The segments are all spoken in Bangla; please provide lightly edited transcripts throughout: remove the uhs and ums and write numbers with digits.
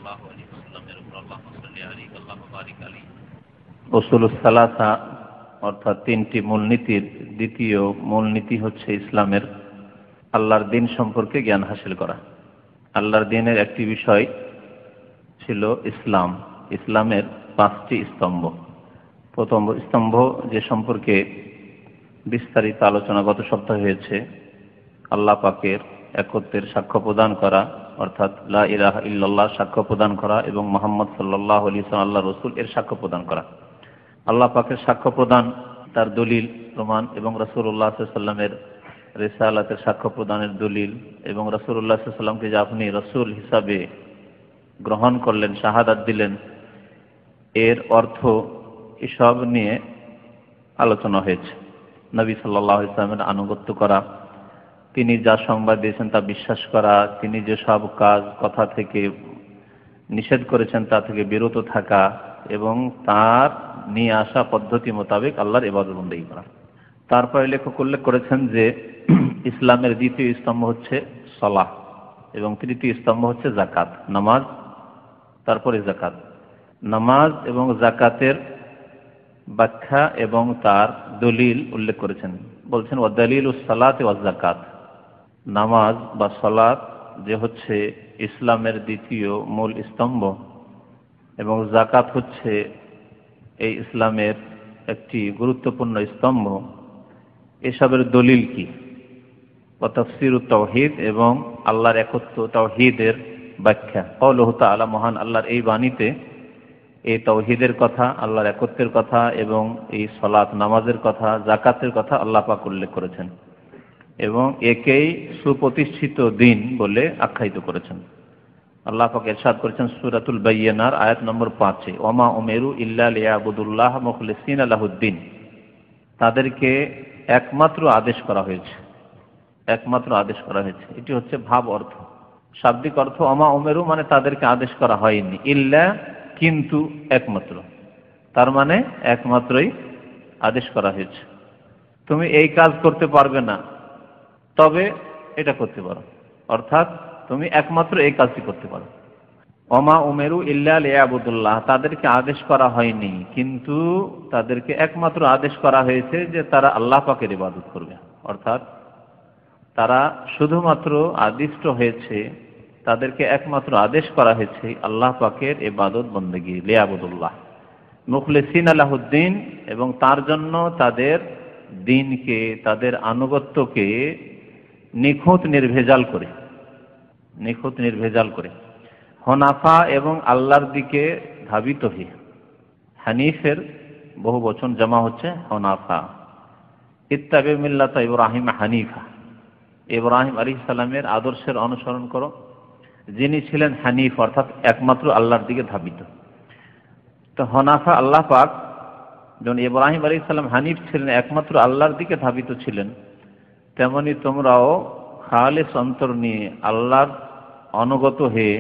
সাল্লাল্লাহু আলাইহি ওয়াসাল্লামের উপর আল্লাহুম্মা সাল্লি আলাইহি আল্লাহুম্মা বারিক আলাইহি। উসুলুস সালাসা অর্থাৎ তিনটি মূলনীতির দ্বিতীয় মূলনীতি হচ্ছে ইসলামের আল্লাহর দ্বীন সম্পর্কে জ্ঞান হাসিল করা। আল্লাহর দ্বীনের একটি বিষয় ছিল ইসলাম। ইসলামের 5টি স্তম্ভ। প্রথম স্তম্ভ যে সম্পর্কে বিস্তারিত আলোচনা গত সপ্তাহে হয়েছে, আল্লাহ পাকের একত্বের সাক্ষ্য প্রদান করা, অর্থাৎ লা ইলাহা ইল্লাল্লাহ সাক্ষ্য প্রদান করা এবং মুহাম্মদ সাল্লাল্লাহু আলাইহি ওয়াসাল্লাম আল্লাহর রাসূল এর সাক্ষ্য প্রদান করা। আল্লাহ পাকের সাক্ষ্য প্রদান, তার দলিল প্রমাণ এবং রাসূলুল্লাহ সাল্লাল্লাহু আলাইহি ওয়াসাল্লামের রিসালাতের সাক্ষ্য প্রদানের দলিল এবং রাসূলুল্লাহ সাল্লাল্লাহু আলাইহি ওয়াসাল্লামকে যে আপনি রাসূল হিসাবে গ্রহণ করলেন, শাহাদাত দিলেন, এর অর্থ এসব নিয়ে আলোচনা হয়েছে। নবী সাল্লাল্লাহু আলাইহি ওয়াসাল্লামের আনুগত্য করা, তিনি যা সংবাদ দিয়েছেন তা বিশ্বাস করা, তিনি যেসব কাজ কথা থেকে নিষেধ করেছেন তা থেকে বিরত থাকা এবং তার নিয়ে আসা পদ্ধতি মোতাবেক আল্লাহর ইবাদত বন্দেগী করা। তারপরে লেখক উল্লেখ করেছেন যে ইসলামের দ্বিতীয় স্তম্ভ হচ্ছে সালাহ এবং তৃতীয় স্তম্ভ হচ্ছে যাকাত, নামাজ, তারপরে যাকাত। নামাজ এবং যাকাতের ব্যাখ্যা এবং তার দলিল উল্লেখ করেছেন। বলছেন ওয়া দালিলুস সালাতি ওয়াজ যাকাত, নামাজ বা সালাত যে হচ্ছে ইসলামের দ্বিতীয় মূল স্তম্ভ এবং যাকাত হচ্ছে এই ইসলামের একটি গুরুত্বপূর্ণ স্তম্ভ, এসবের দলিল কি? ওয়া তাফসীরুত তাওহীদ এবং আল্লাহর একত্ব তাওহীদের ব্যাখ্যা। কাউলুহু তাআলা, মহান আল্লাহর এই বাণীতে এই তাওহীদের কথা, আল্লাহর একত্বের কথা এবং এই সালাত নামাজের কথা, যাকাতের কথা আল্লাহ পাক উল্লেখ করেছেন এবং একেই সুপ্রতিষ্ঠিত দিন বলে আখ্যায়িত করেছেন। আল্লাহ পাক ইরশাদ করেছেন সূরাতুল বাইয়িনার আয়াত নম্বর 5-এ, ওয়ামা উমিরু ইল্লা লিয়াবুদুল্লাহ মুখলিসিনা লাহুদ্দিন, তাদেরকে একমাত্র আদেশ করা হয়েছে, একমাত্র আদেশ করা হয়েছে। এটি হচ্ছে ভাব অর্থ। শাব্দিক অর্থ ওয়ামা উমিরু মানে তাদেরকে আদেশ করা হয়নি, ইল্লা কিন্তু একমাত্র, তার মানে একমাত্রই আদেশ করা হয়েছে। তুমি এই কাজ করতে পারবে না, তবে এটা করতে পারো, অর্থাৎ তুমি একমাত্র এই কাজটি করতে পারো। ওমা উমেরু ইল্লা লিয়াবুদুল্লাহ, তাদেরকে আদেশ করা হয়নি কিন্তু তাদেরকে একমাত্র আদেশ করা হয়েছে যে তারা আল্লাহ পাকের ইবাদত করবে, অর্থাৎ তারা শুধুমাত্র আদিষ্ট হয়েছে, তাদেরকে একমাত্র আদেশ করা হয়েছে আল্লাহ পাকের ইবাদত বন্দেগী, লিয়াবুদুল্লাহ মুখলিসিনা লাহুদ্দিন, এবং তার জন্য তাদের দ্বীনকে, তাদের আনুগত্যকে নিখুঁত নির্ভেজাল করে, নিখুঁত নির্ভেজাল করে, হনাফা এবং আল্লাহর দিকে ধাবিত হয়ে। হানিফের বহু বচন জমা হচ্ছে হনাফা। ইত্তাবি মিল্লাতা ইব্রাহিম হানিফা, ইব্রাহিম আলাইহিস সালামের আদর্শের অনুসরণ করো, যিনি ছিলেন হানিফ অর্থাৎ একমাত্র আল্লাহর দিকে ধাবিত। তো হনাফা আল্লাহ পাক, যখন ইব্রাহিম আলাইহিস সালাম হানিফ ছিলেন, একমাত্র আল্লাহর দিকে ধাবিত ছিলেন, তেমনি তোমরাও খালেস অন্তর নিয়ে আল্লাহর অনুগত হয়ে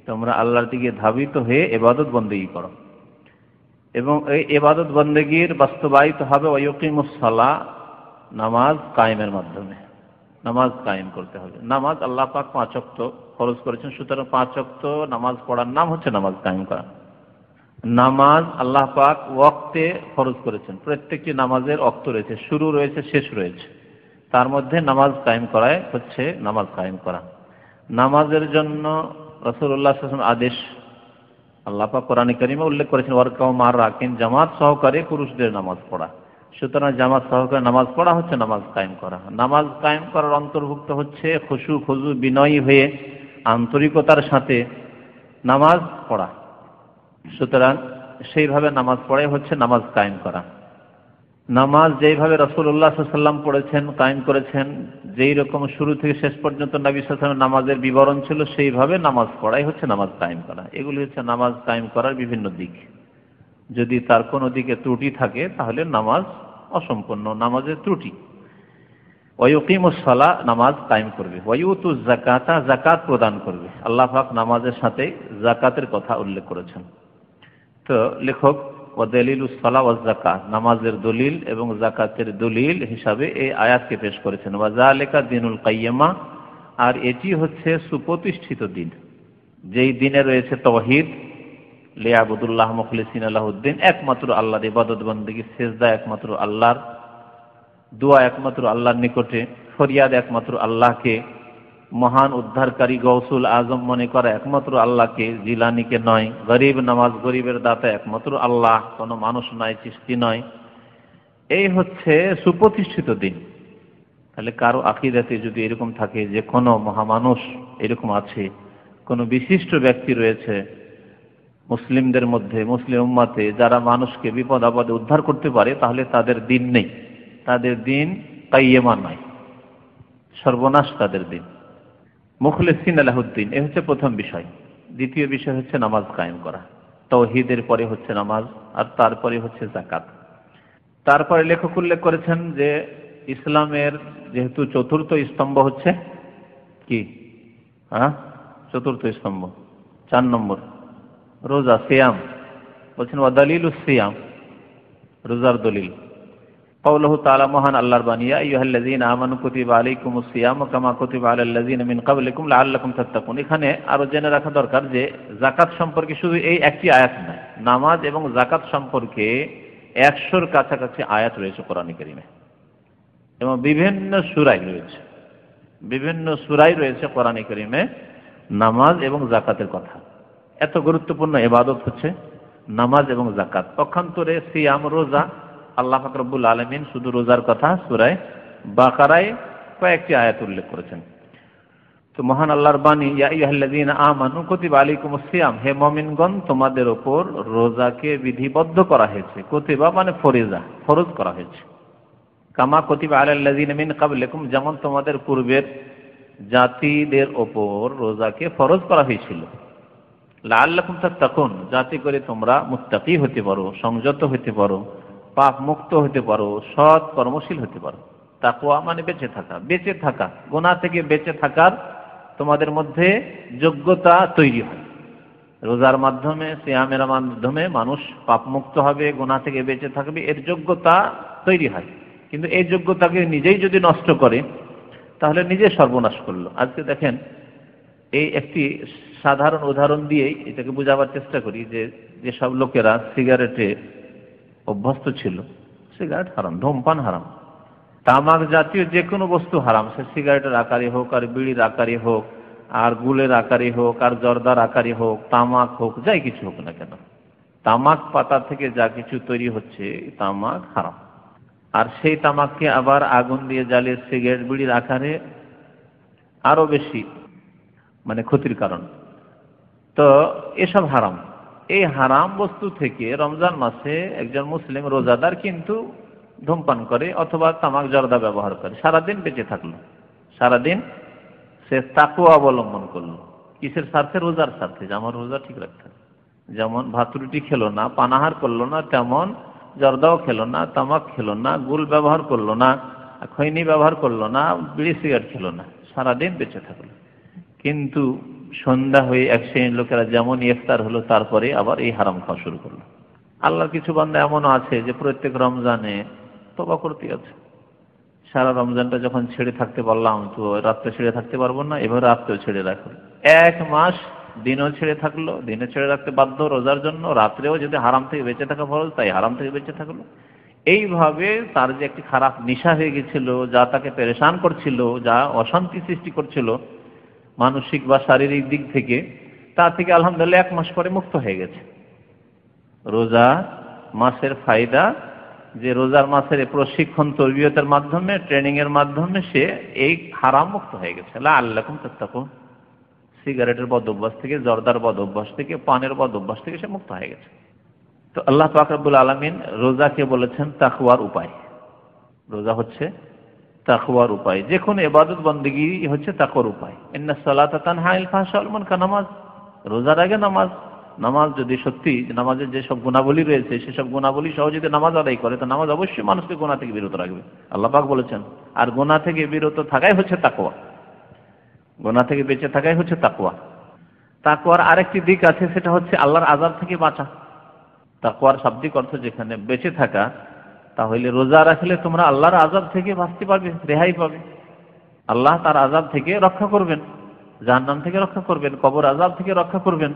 তোমরা আল্লাহর দিকে ধাবিত হয়ে ইবাদত বন্দেগী করো এবং এই ইবাদত বন্দেগীর বাস্তবায়িত হবে ওয়ায়ুকিমুস সালাহ, নামাজ কায়েমের মাধ্যমে। নামাজ কায়েম করতে হবে। নামাজ আল্লাহ পাক 5 ওয়াক্ত ফরজ করেছেন, সুতরাং 5 ওয়াক্ত নামাজ পড়ার নাম হচ্ছে নামাজ কায়েম করা। নামাজ আল্লাহ পাক ওয়াক্তে ফরজ করেছেন, প্রত্যেকটি নামাজের ওয়াক্ত রয়েছে, শুরু রয়েছে, শেষ রয়েছে, তার মধ্যে নামাজ কায়েম করাই হচ্ছে নামাজ কায়েম করা। নামাজের জন্য রাসূলুল্লাহ সাল্লাল্লাহু আলাইহি ওয়াসাল্লাম আদেশ আল্লাহ পাক কোরআনে কারীমে উল্লেখ করেছেন, ওয়ারকাউ মা'আর রাকিন, জামাত সহকারে পুরুষদের নামাজ পড়া। সুতরাং জামাত সহকারে নামাজ পড়া হচ্ছে নামাজ কায়েম করা। নামাজ কায়েম করার অন্তর্ভুক্ত হচ্ছে খুশু খুজু বিনয়ী হয়ে আন্তরিকতার সাথে নামাজ পড়া। সুতরাং সেইভাবে নামাজ পড়াই হচ্ছে নামাজ কায়েম করা। নামাজ যেইভাবে রাসূলুল্লাহ সাল্লাল্লাহু আলাইহি ওয়াসাল্লাম পড়েছেন, কায়েম করেছেন, যেই রকম শুরু থেকে শেষ পর্যন্ত নবী সাল্লাল্লাহু আলাইহি ওয়াসাল্লামের নামাজের বিবরণ ছিল, সেইভাবে নামাজ পড়াই হচ্ছে নামাজ কায়েম করা। এগুলি হচ্ছে নামাজ কায়েম করার বিভিন্ন দিক। যদি তার কোনো দিকে ত্রুটি থাকে তাহলে নামাজ অসম্পূর্ণ, নামাজের ত্রুটি। ওয়ায়ুকিমুস সালাহ, নামাজ কায়েম করবে। ওয়ায়ুতুজ যাকাতা, যাকাত প্রদান করবে। আল্লাহ পাক নামাজের সাথে যাকাতের কথা উল্লেখ করেছেন। তো লেখক ওয়া দালিলুস সালাহ ওয়াজ যাকাত, নামাজের দলিল এবং যাকাতের দলিল হিসাবে এই আয়াতকে পেশ করেছেন। ওয়া যালিকা দ্বীনুল কাইয়্যিমা, আর এটি হচ্ছে সুপ্রতিষ্ঠিত দিন। যেই দিনে রয়েছে তাওহীদ, লিয়াবুদুল্লাহ মুখলিসিনা লাহুদ্দিন, একমাত্র আল্লাহর ইবাদত বন্দেগী, সিজদা একমাত্র আল্লাহর, দোয়া একমাত্র আল্লাহর নিকটে, ফরিয়াদ একমাত্র আল্লাহকে, মহান উদ্ধারকারী গৌসুল আজম মনে করা একমাত্র আল্লাহকে, জিলানিকে নয়, গরিব নামাজ, গরিবের দাতা একমাত্র আল্লাহ, কোনো মানুষ নয়, সৃষ্টি নয়। এই হচ্ছে সুপ্রতিষ্ঠিত দিন। তাহলে কারো আকীদাতে যদি এরকম থাকে যে কোনো মহামানুষ এরকম আছে, কোনো বিশিষ্ট ব্যক্তি রয়েছে মুসলিমদের মধ্যে, মুসলিম উম্মতে, যারা মানুষকে বিপদ আপদে উদ্ধার করতে পারে, তাহলে তাদের দিন নেই, তাদের দিন কাইয়্যিমা নয়, সর্বনাশ তাদের দিন। মুখলিসিনা লাহুদ্দিন, এ হচ্ছে প্রথম বিষয়। দ্বিতীয় বিষয় হচ্ছে নামাজ কায়েম করা। তাওহীদের পরে হচ্ছে নামাজ, আর তারপরে হচ্ছে যাকাত। তারপরে লেখক উল্লেখ করেছেন যে ইসলামের যেহেতু চতুর্থ স্তম্ভ হচ্ছে কি, চতুর্থ স্তম্ভ 4 নম্বর রোজা, সিয়াম। বলছেন ওয়া দালিলুস সিয়াম, রোজার দলিল কাউলুহু তাআলা, মহান আল্লাহর বাণী, ইয়া আইয়ুহাল্লাযীনা আমানু কুতিবা আলাইকুমুস সিয়ামু কামা কুতিবা আলাল লাযীনা মিন ক্বাবলিকুম লাআল্লাকুম তাত্তাকুন। এখানে আরো জেনে রাখা দরকার যে যাকাত সম্পর্কে শুধু এই একটি আয়াত নয়, নামাজ এবং যাকাত সম্পর্কে 100-র কাছাকাছি আয়াত রয়েছে কোরআনে কারীমে, এবং বিভিন্ন সূরায় রয়েছে কোরআনে কারীমে নামাজ এবং যাকাতের কথা। এত গুরুত্বপূর্ণ ইবাদত হচ্ছে নামাজ এবং যাকাত। পক্ষান্তরে সিয়াম, রোজা, আল্লাহ পাক রব্বুল আলামিন শুধু রোজার কথা সূরা বাকারায় কয়েকটি আয়াত উল্লেখ করেছেন। তো মহান আল্লাহর বাণী, ইয়া আইয়ুহাল্লাযীনা আমানু কুতিবা আলাইকুমুস সিয়াম, হে মুমিনগণ তোমাদের উপর রোজাকে বিধিবদ্ধ করা হয়েছে। কুতিবা মানে ফরিজা, ফরজ করা হয়েছে। কামা কুতিবা আলাল লাযীনা মিন ক্বাবলিকুম, যেমন তোমাদের পূর্বের জাতিদের উপর রোজাকে ফরজ করা হয়েছিল। লাআল্লাকুম তাত্তাকুন, যাতে করে তোমরা মুত্তাকি হতে পারো, সংযত হতে পারো, পাপ মুক্ত হতে পারো, সৎ কর্মশীল হতে পারো। তাকওয়া মানে বেঁচে থাকা, গুনাহ থেকে বেঁচে থাকার তোমাদের মধ্যে যোগ্যতা তৈরি হয়। রোজার মাধ্যমে, সিয়ামের মাধ্যমে মানুষ পাপ মুক্ত হবে, গুনাহ থেকে বেঁচে থাকবে, এর যোগ্যতা তৈরি হয়। কিন্তু এই যোগ্যতাকে নিজেই যদি নষ্ট করে তাহলে নিজে সর্বনাশ করলো। আজকে দেখেন, এই একটি সাধারণ উদাহরণ দিয়েই এটাকে বোঝাবার চেষ্টা করি যে যেসব লোকেরা সিগারেটে অভ্যস্ত ছিল, সিগারেট হারাম, ধূমপান হারাম, তামাক জাতীয় যে কোনো বস্তু হারাম, সে সিগারেটের আকারে হোক, আর বিড়ির আকারে হোক, আর গুলের আকারে হোক, আর জর্দার আকারে হোক, তামাক হোক, যাই কিছু হোক না কেন, তামাক পাতা থেকে যা কিছু তৈরি হচ্ছে তামাক হারাম। আর সেই তামাককে আবার আগুন দিয়ে জ্বালিয়ে সিগারেট, বিড়ির আকারে আরো বেশি মানে ক্ষতির কারণ। তো এসব হারাম। এই হারাম বস্তু থেকে রমজান মাসে একজন মুসলিম রোজাদার কিন্তু ধূমপান করে অথবা তামাক জর্দা ব্যবহার করে, সারাদিন বেঁচে থাকলো, সারাদিন সে তাকওয়া অবলম্বন করলো। কিসের স্বার্থে? রোজার স্বার্থে, যে আমার রোজা ঠিক রাখতে হবে। যেমন ভাত রুটি খেলো না, পানাহার করলো না, তেমন জর্দাও খেলো না, তামাক খেলো না, গুল ব্যবহার করলো না, খৈনি ব্যবহার করলো না, বিড়ি সিগারেট খেলো না, সারাদিন বেঁচে থাকলো। কিন্তু সন্ধ্যা হয়ে এক শ্রেণীর লোকেরা যেমন ইফতার হলো, তারপরে আবার এই হারাম খাওয়া শুরু করলো। আল্লাহর কিছু বান্দা এমনও আছে যে প্রত্যেক রমজানে তওবা করতে আছে। সারা রমজানটা যখন ছেড়ে থাকতে পারলাম, তো রাত্রে ছেড়ে থাকতে পারবো না, এবার রাত্রেও ছেড়ে রাখলো। 1 মাস দিনও ছেড়ে থাকলো, দিনে ছেড়ে রাখতে বাধ্য রোজার জন্য, রাত্রেও যদি হারাম থেকে বেঁচে থাকা ফরজ, তাই হারাম থেকে বেঁচে থাকলো। এইভাবে তার যে একটি খারাপ নেশা হয়ে গেছিল, যা তাকে পেরেশান করছিল, যা অশান্তি সৃষ্টি করছিল মানসিক বা শারীরিক দিক থেকে, তা থেকে আলহামদুলিল্লাহ 1 মাস পরে মুক্ত হয়ে গেছে। রোজা মাসের ফায়দা যে রোজার মাসের প্রশিক্ষণ, তরবিয়তের মাধ্যমে, ট্রেনিং এর মাধ্যমে সে এই হারাম মুক্ত হয়ে গেছে। লাআল্লাকুম তাত্তাকুন, সিগারেটের বদ অভ্যাস থেকে, জর্দার বদ অভ্যাস থেকে, পানের বদ অভ্যাস থেকে সে মুক্ত হয়ে গেছে। তো আল্লাহ পাক রব্বুল আলামিন রোজাকে বলেছেন তাকওয়ার উপায়। রোজা হচ্ছে তাকওয়ার উপায়। যে কোনো ইবাদত বন্দেগী হচ্ছে তাকওয়ার উপায়। ইন্নাস সালাতা তানহা আনিল ফাহশা ওয়াল মুনকার, নামাজ, রোজার আগে নামাজ। নামাজ যদি সত্যি নামাজের যেসব গুণাবলী রয়েছে সেসব গুণাবলী সহ যদি নামাজ আদায় করে, তো নামাজ অবশ্যই মানুষকে গুনাহ থেকে বিরত রাখবে, আল্লাহ পাক বলেছেন। আর গুনাহ থেকে বিরত থাকাই হচ্ছে তাকওয়া, গুনাহ থেকে বেঁচে থাকাই হচ্ছে তাকওয়া। তাকওয়ার আরেকটি দিক আছে, সেটা হচ্ছে আল্লাহর আযাব থেকে বাঁচা। তাকওয়ার শাব্দিক অর্থ যেখানে বেঁচে থাকা, তাহলে রোজা রাখলে তোমরা আল্লাহর আযাব থেকে বাঁচতে পারবে, রেহাই পাবে, আল্লাহ তার আযাব থেকে রক্ষা করবেন। জাহান্নাম থেকে রক্ষা করবেন, কবর আযাব থেকে রক্ষা করবেন।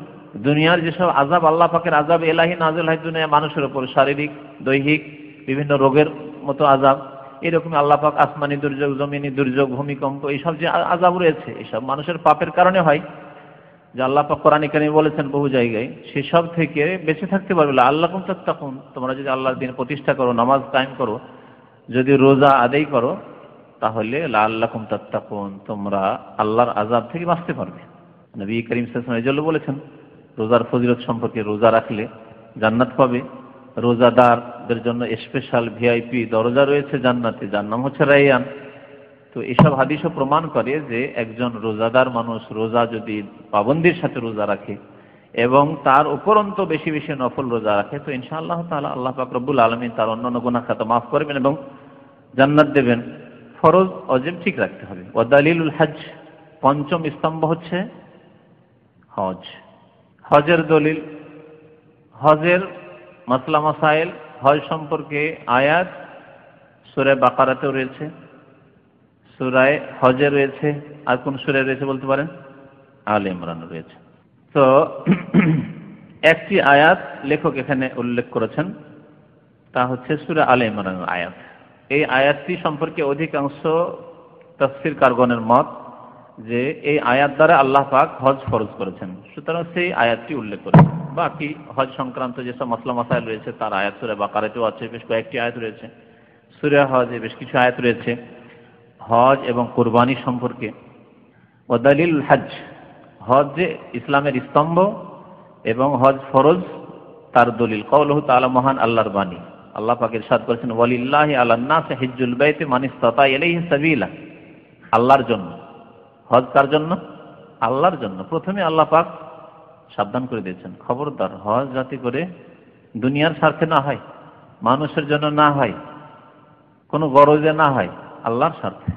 দুনিয়ার যেসব আযাব আল্লাহ পাকের আযাব ইলাহি নাযিল হয় দুনিয়া মানুষের উপর, শারীরিক, দৈহিক বিভিন্ন রোগের মতো আযাব, এরকম আল্লাহ পাক আসমানি দুর্যোগ, জমিনি দুর্যোগ, ভূমিকম্প, এইসব যে আযাব রয়েছে এসব মানুষের পাপের কারণে হয়, যে আল্লাহ পাক কোরআনে কারিমে বলেছেন বহু জায়গায়, সেসব থেকে বেঁচে থাকতে পারবে। আল্লাকুম তাত্তাকুন, তোমরা যদি আল্লাহর দিন প্রতিষ্ঠা করো, নামাজ কায়েম করো, যদি রোজা আদায় করো, তাহলে লাআল্লাকুম তাত্তাকুন, তোমরা আল্লাহর আযাব থেকে বাঁচতে পারবে। নবী করিম সাল্লাল্লাহু আলাইহি ওয়াসাল্লাম এজন্য বলেছেন রোজার ফজিলত সম্পর্কে, রোজা রাখলে জান্নাত পাবে। রোজাদারদের জন্য স্পেশাল ভিআইপি দরজা রয়েছে জান্নাতে, যার নাম হচ্ছে রায়্যান। তো এসব হাদিসও প্রমাণ করে যে একজন রোজাদার মানুষ রোজা যদি পাবন্দির সাথে রোজা রাখে এবং তার উপরন্ত বেশি বেশি নফল রোজা রাখে, তো ইনশাআল্লাহ তাআলা আল্লাহ পাক রব্বুল আলামিন তার অন্যান্য গুনাহ খাতা মাফ করবেন এবং জান্নাত দেবেন। ফরজ ওয়াজিব ঠিক রাখতে হবে। ওয়া দালিলুল হজ, পঞ্চম স্তম্ভ হচ্ছে হজ। হজের দলিল, হজের মাসলা মাসাইল, হজ সম্পর্কে আয়াত সূরা বাকারাতেও রয়েছে, সূরা হজে রয়েছে, আর কোন সূরায় রয়েছে বলতে পারেন? আলে ইমরান রয়েছে। তো একটি আয়াত লেখক এখানে উল্লেখ করেছেন, তা হচ্ছে সূরা আলে ইমরানের আয়াত। এই আয়াতটি সম্পর্কে অধিকাংশ তাফসীরকারগণের মত যে এই আয়াত দ্বারা আল্লাহ পাক হজ ফরজ করেছেন, সুতরাং সেই আয়াতটি উল্লেখ করেছেন। বাকি হজ সংক্রান্ত যেসব মাসলা মাসাইল রয়েছে তার আয়াত সূরা বাকারাতেও আছে, বেশ কয়েকটি আয়াত রয়েছে। সূরা হজে বেশ কিছু আয়াত রয়েছে হজ এবং কুরবানি সম্পর্কে। ওয়া দালিলুল হজ, হজ যে ইসলামের স্তম্ভ এবং হজ ফরজ তার দলিল কওলুহু তাআলা, মহান আল্লাহর বাণী। আল্লাহ পাক ইরশাদ করেছেন ওয়ালিল্লাহি আলান নাসি হিজ্জুল বাইতি মান ইসতাতা ইলাইহি সাবিলা। আল্লাহর জন্য হজ, কার জন্য? আল্লাহর জন্য। প্রথমে আল্লাহ পাক সাবধান করে দিয়েছেন, খবরদার হজ যাতে করে দুনিয়ার স্বার্থে না হয়, মানুষের জন্য না হয়, কোনো গরজে না হয়, আল্লাহর স্বার্থে।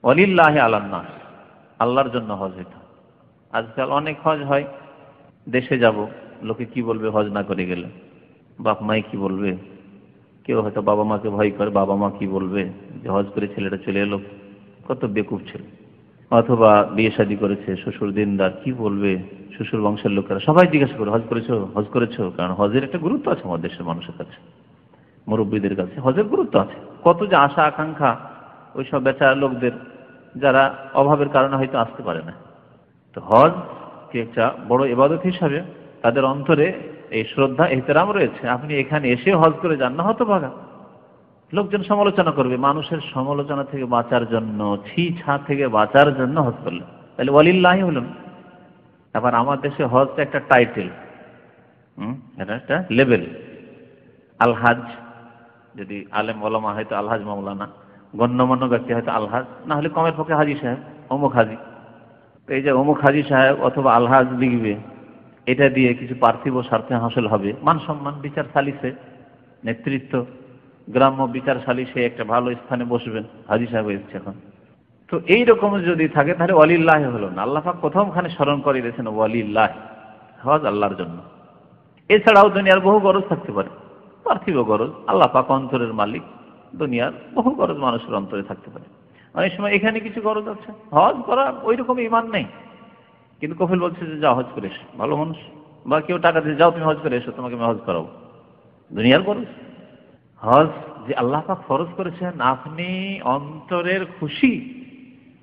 ওয়ালিল্লাহি আলান নাস, আল্লাহর জন্য হজ এটা। আজকাল অনেক হজ হয়, দেশে যাব, লোকে কি বলবে হজ না করে গেলে, বাপ মাই কি বলবে, কেউ হয়তো বাবা মাকে ভয় করে, বাবা মা কি বলবে যে হজ করে ছেলেটা চলে এলো, কত বেকুব ছেলে। অথবা বিয়ে শাদী করেছে, শ্বশুর দিনদার, কি বলবে শ্বশুর বংশের লোকেরা, সবাই জিজ্ঞাসা করে হজ করেছো, হজ করেছো। কারণ হজের একটা গুরুত্ব আছে আমাদের দেশের মানুষের কাছে, মুরব্বীদের কাছে হজের গুরুত্ব আছে। কত যে আশা আকাঙ্ক্ষা ওই সব বেচারা লোকদের, যারা অভাবের কারণে হয়তো আসতে পারে না। তো হজ কি একটা বড় ইবাদত হিসাবে তাদের অন্তরে এই শ্রদ্ধা এহতেরাম রয়েছে। আপনি এখানে এসে হজ করে যান না, হতভাগা, লোকজন সমালোচনা করবে। মানুষের সমালোচনা থেকে বাঁচার জন্য, ছি ছা থেকে বাঁচার জন্য হজ করলেন, তাহলে ওয়ালিল্লাহি হলেন। আবার আমার দেশে হজটা একটা টাইটেল, এটা একটা লেভেল। আলহাজ, যদি আলেম ওলামা হয়তো আলহাজ মাওলানা, গণ্যমান্য ব্যক্তি হয়তো আলহাজ, না হলে কমের পক্ষে হাজি সাহেব, অমুক হাজি। তো এই যে অমুক হাজি সাহেব অথবা আলহাজ লিখবে, এটা দিয়ে কিছু পার্থিব স্বার্থে হাসিল হবে, মান সম্মান, বিচার সালিসে নেতৃত্ব, গ্রাম্য বিচার সালিসে একটা ভালো স্থানে বসবেন, হাজি সাহেব এসছে এখন। তো এইরকম যদি থাকে তাহলে ওয়ালিল্লাহ হলো না। আল্লাহ পাক প্রথমখানে স্মরণ করে দিয়েছেন ওয়ালিল্লাহ, হজ আল্লাহর জন্য। এছাড়াও দুনিয়ার বহু গরজ থাকতে পারে, পার্থিব গরজ। আল্লাহ পাক অন্তরের মালিক, দুনিয়ার বহু গরজ মানুষের অন্তরে থাকতে পারে। অনেক সময় এখানে কিছু গরজ আছে, হজ করা ওই রকম ইমান নেই, কিন্তু কফিল বলছে যে যাও হজ করে এসো, ভালো মানুষ, বা কেউ টাকা দিয়ে যাও তুমি হজ করে এসো, তোমাকে আমি হজ করাবো, দুনিয়ার গরজ। হজ যে আল্লাহ পাক ফরজ করেছেন, আপনি অন্তরের খুশি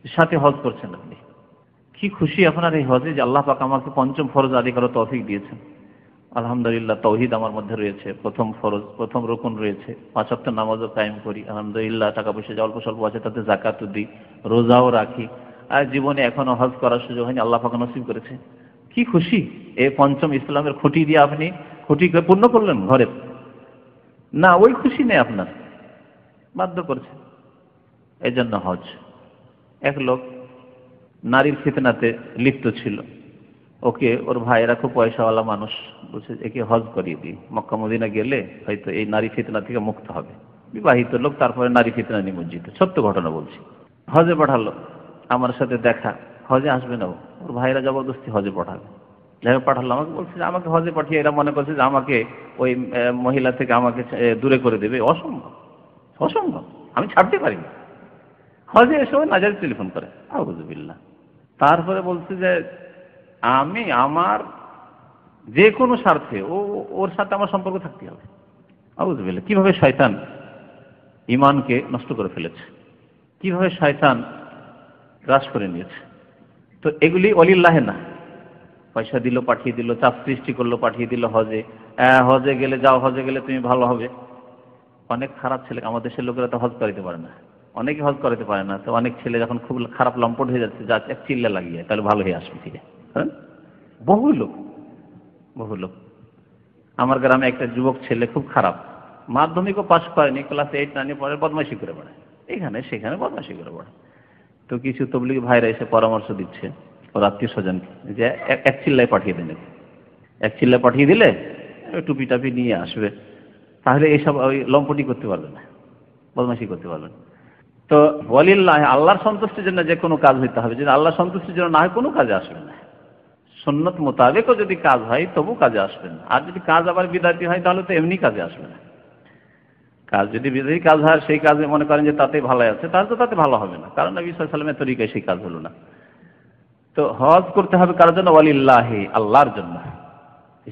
সাথে হজ করছেন। আপনি কি খুশি আপনার এই হজে যে আল্লাহ পাক আমাকে পঞ্চম ফরজ আদায় করার তৌফিক দিয়েছেন। আলহামদুলিল্লাহ, তাওহীদ আমার মধ্যে রয়েছে, প্রথম ফরজ, প্রথম রুকুন রয়েছে, 5 ওয়াক্ত নামাজও কায়েম করি, আলহামদুলিল্লাহ। টাকা পয়সা যে অল্প স্বল্প আছে তাতে যাকাতও দিই, রোজাও রাখি, আর জীবনে এখনো হজ করার সুযোগ হয়নি, আল্লাহ পাক নসিব করেছে। কি খুশি! এই পঞ্চম ইসলামের খুঁটি দিয়ে আপনি খুঁটি পূর্ণ করলেন ঘরে, না ওই খুশি নেই আপনার, বাধ্য করছে। এই জন্য হজ। এক লোক নারীর ফিতনাতে লিপ্ত ছিল, ওকে ওর ভাইয়েরা খুব পয়সাওয়ালা মানুষ, বলছে একে হজ করিয়ে দিই, মক্কা মদিনা গেলে হয়তো এই নারী ফিতনা থেকে মুক্ত হবে। বিবাহিত লোক, তারপরে নারী ফিতনা নিমজ্জিত, সত্য ঘটনা বলছি। হজে পাঠালো, আমার সাথে দেখা, হজে আসবে না, ওর ভাইয়েরা জবরদস্তি হজে পাঠাবে। যাই পাঠালো, আমাকে বলছে যে আমাকে হজে পাঠিয়ে এরা মনে করছে যে আমাকে ওই মহিলা থেকে আমাকে দূরে করে দেবে। অসম্ভব, অসম্ভব, আমি ছাড়তে পারি না। হজে এসে নাজার টেলিফোন করে, আউযুবিল্লাহ। তারপরে বলছে যে আমি আমার যে কোনো স্বার্থে ওর সাথে আমার সম্পর্ক থাকতে হবে। আউযুবিল্লাহ, কিভাবে শয়তান ঈমানকে নষ্ট করে ফেলেছে, কিভাবে শয়তান গ্রাস করে নিয়েছে। তো এগুলি ওয়ালিল্লাহ না, পয়সা দিল পাঠিয়ে দিল, চাপ সৃষ্টি করলো পাঠিয়ে দিল হজে, হজে গেলে যাও, হজে গেলে তুমি ভালো হবে। অনেক খারাপ ছেলে, আমাদের দেশের লোকেরা তো হজ করাতে পারে না, অনেকে হজ করাতে পারে না। তো অনেক ছেলে যখন খুব খারাপ লম্পট হয়ে যাচ্ছে, যা এক চিল্লা লাগিয়ে তাহলে ভালো হয়ে আসবে ফিরে। হ্যাঁ, বহু লোক। আমার গ্রামে একটা যুবক ছেলে খুব খারাপ, মাধ্যমিকও পাশ করেনি, ক্লাস 8 9 পরে বদমাইশি করে বেড়ায়, এখানে সেখানে বদমাইশি করে বেড়ায়। তো কিছু তবলিগি ভাইরা এসে পরামর্শ দিচ্ছে ওর আত্মীয় স্বজনকে যে এক চিল্লায় পাঠিয়ে দেন, এক চিল্লায় পাঠিয়ে দিলে টুপি টাপি নিয়ে আসবে, তাহলে এইসব ওই লম্পটি করতে পারবে না, বদমাইশি করতে পারবে না। তো ওয়ালিল্লাহ, আল্লাহর সন্তুষ্টির জন্য যে কোনো কাজ হইতে হবে, যদি আল্লাহর সন্তুষ্টির জন্য না হয় কোনো কাজে আসবে না। সুন্নত মোতাবেকও যদি কাজ হয় তবু কাজে আসবে না। আর যদি কাজ আবার বিদাতি হয় তাহলে তো এমনি কাজে আসবে না। কাজ যদি বিদাতি কাজ হয়, সেই কাজে মনে করেন যে তাতে ভালো আছে, তাহলে তো তাতে ভালো হবে না, কারণ নবী সাল্লাল্লাহু আলাইহি ওয়াসাল্লামের তরিকায় সেই কাজ হলো না। তো হজ করতে হবে কার জন্য? ওয়ালিল্লাহি, আল্লাহর জন্য।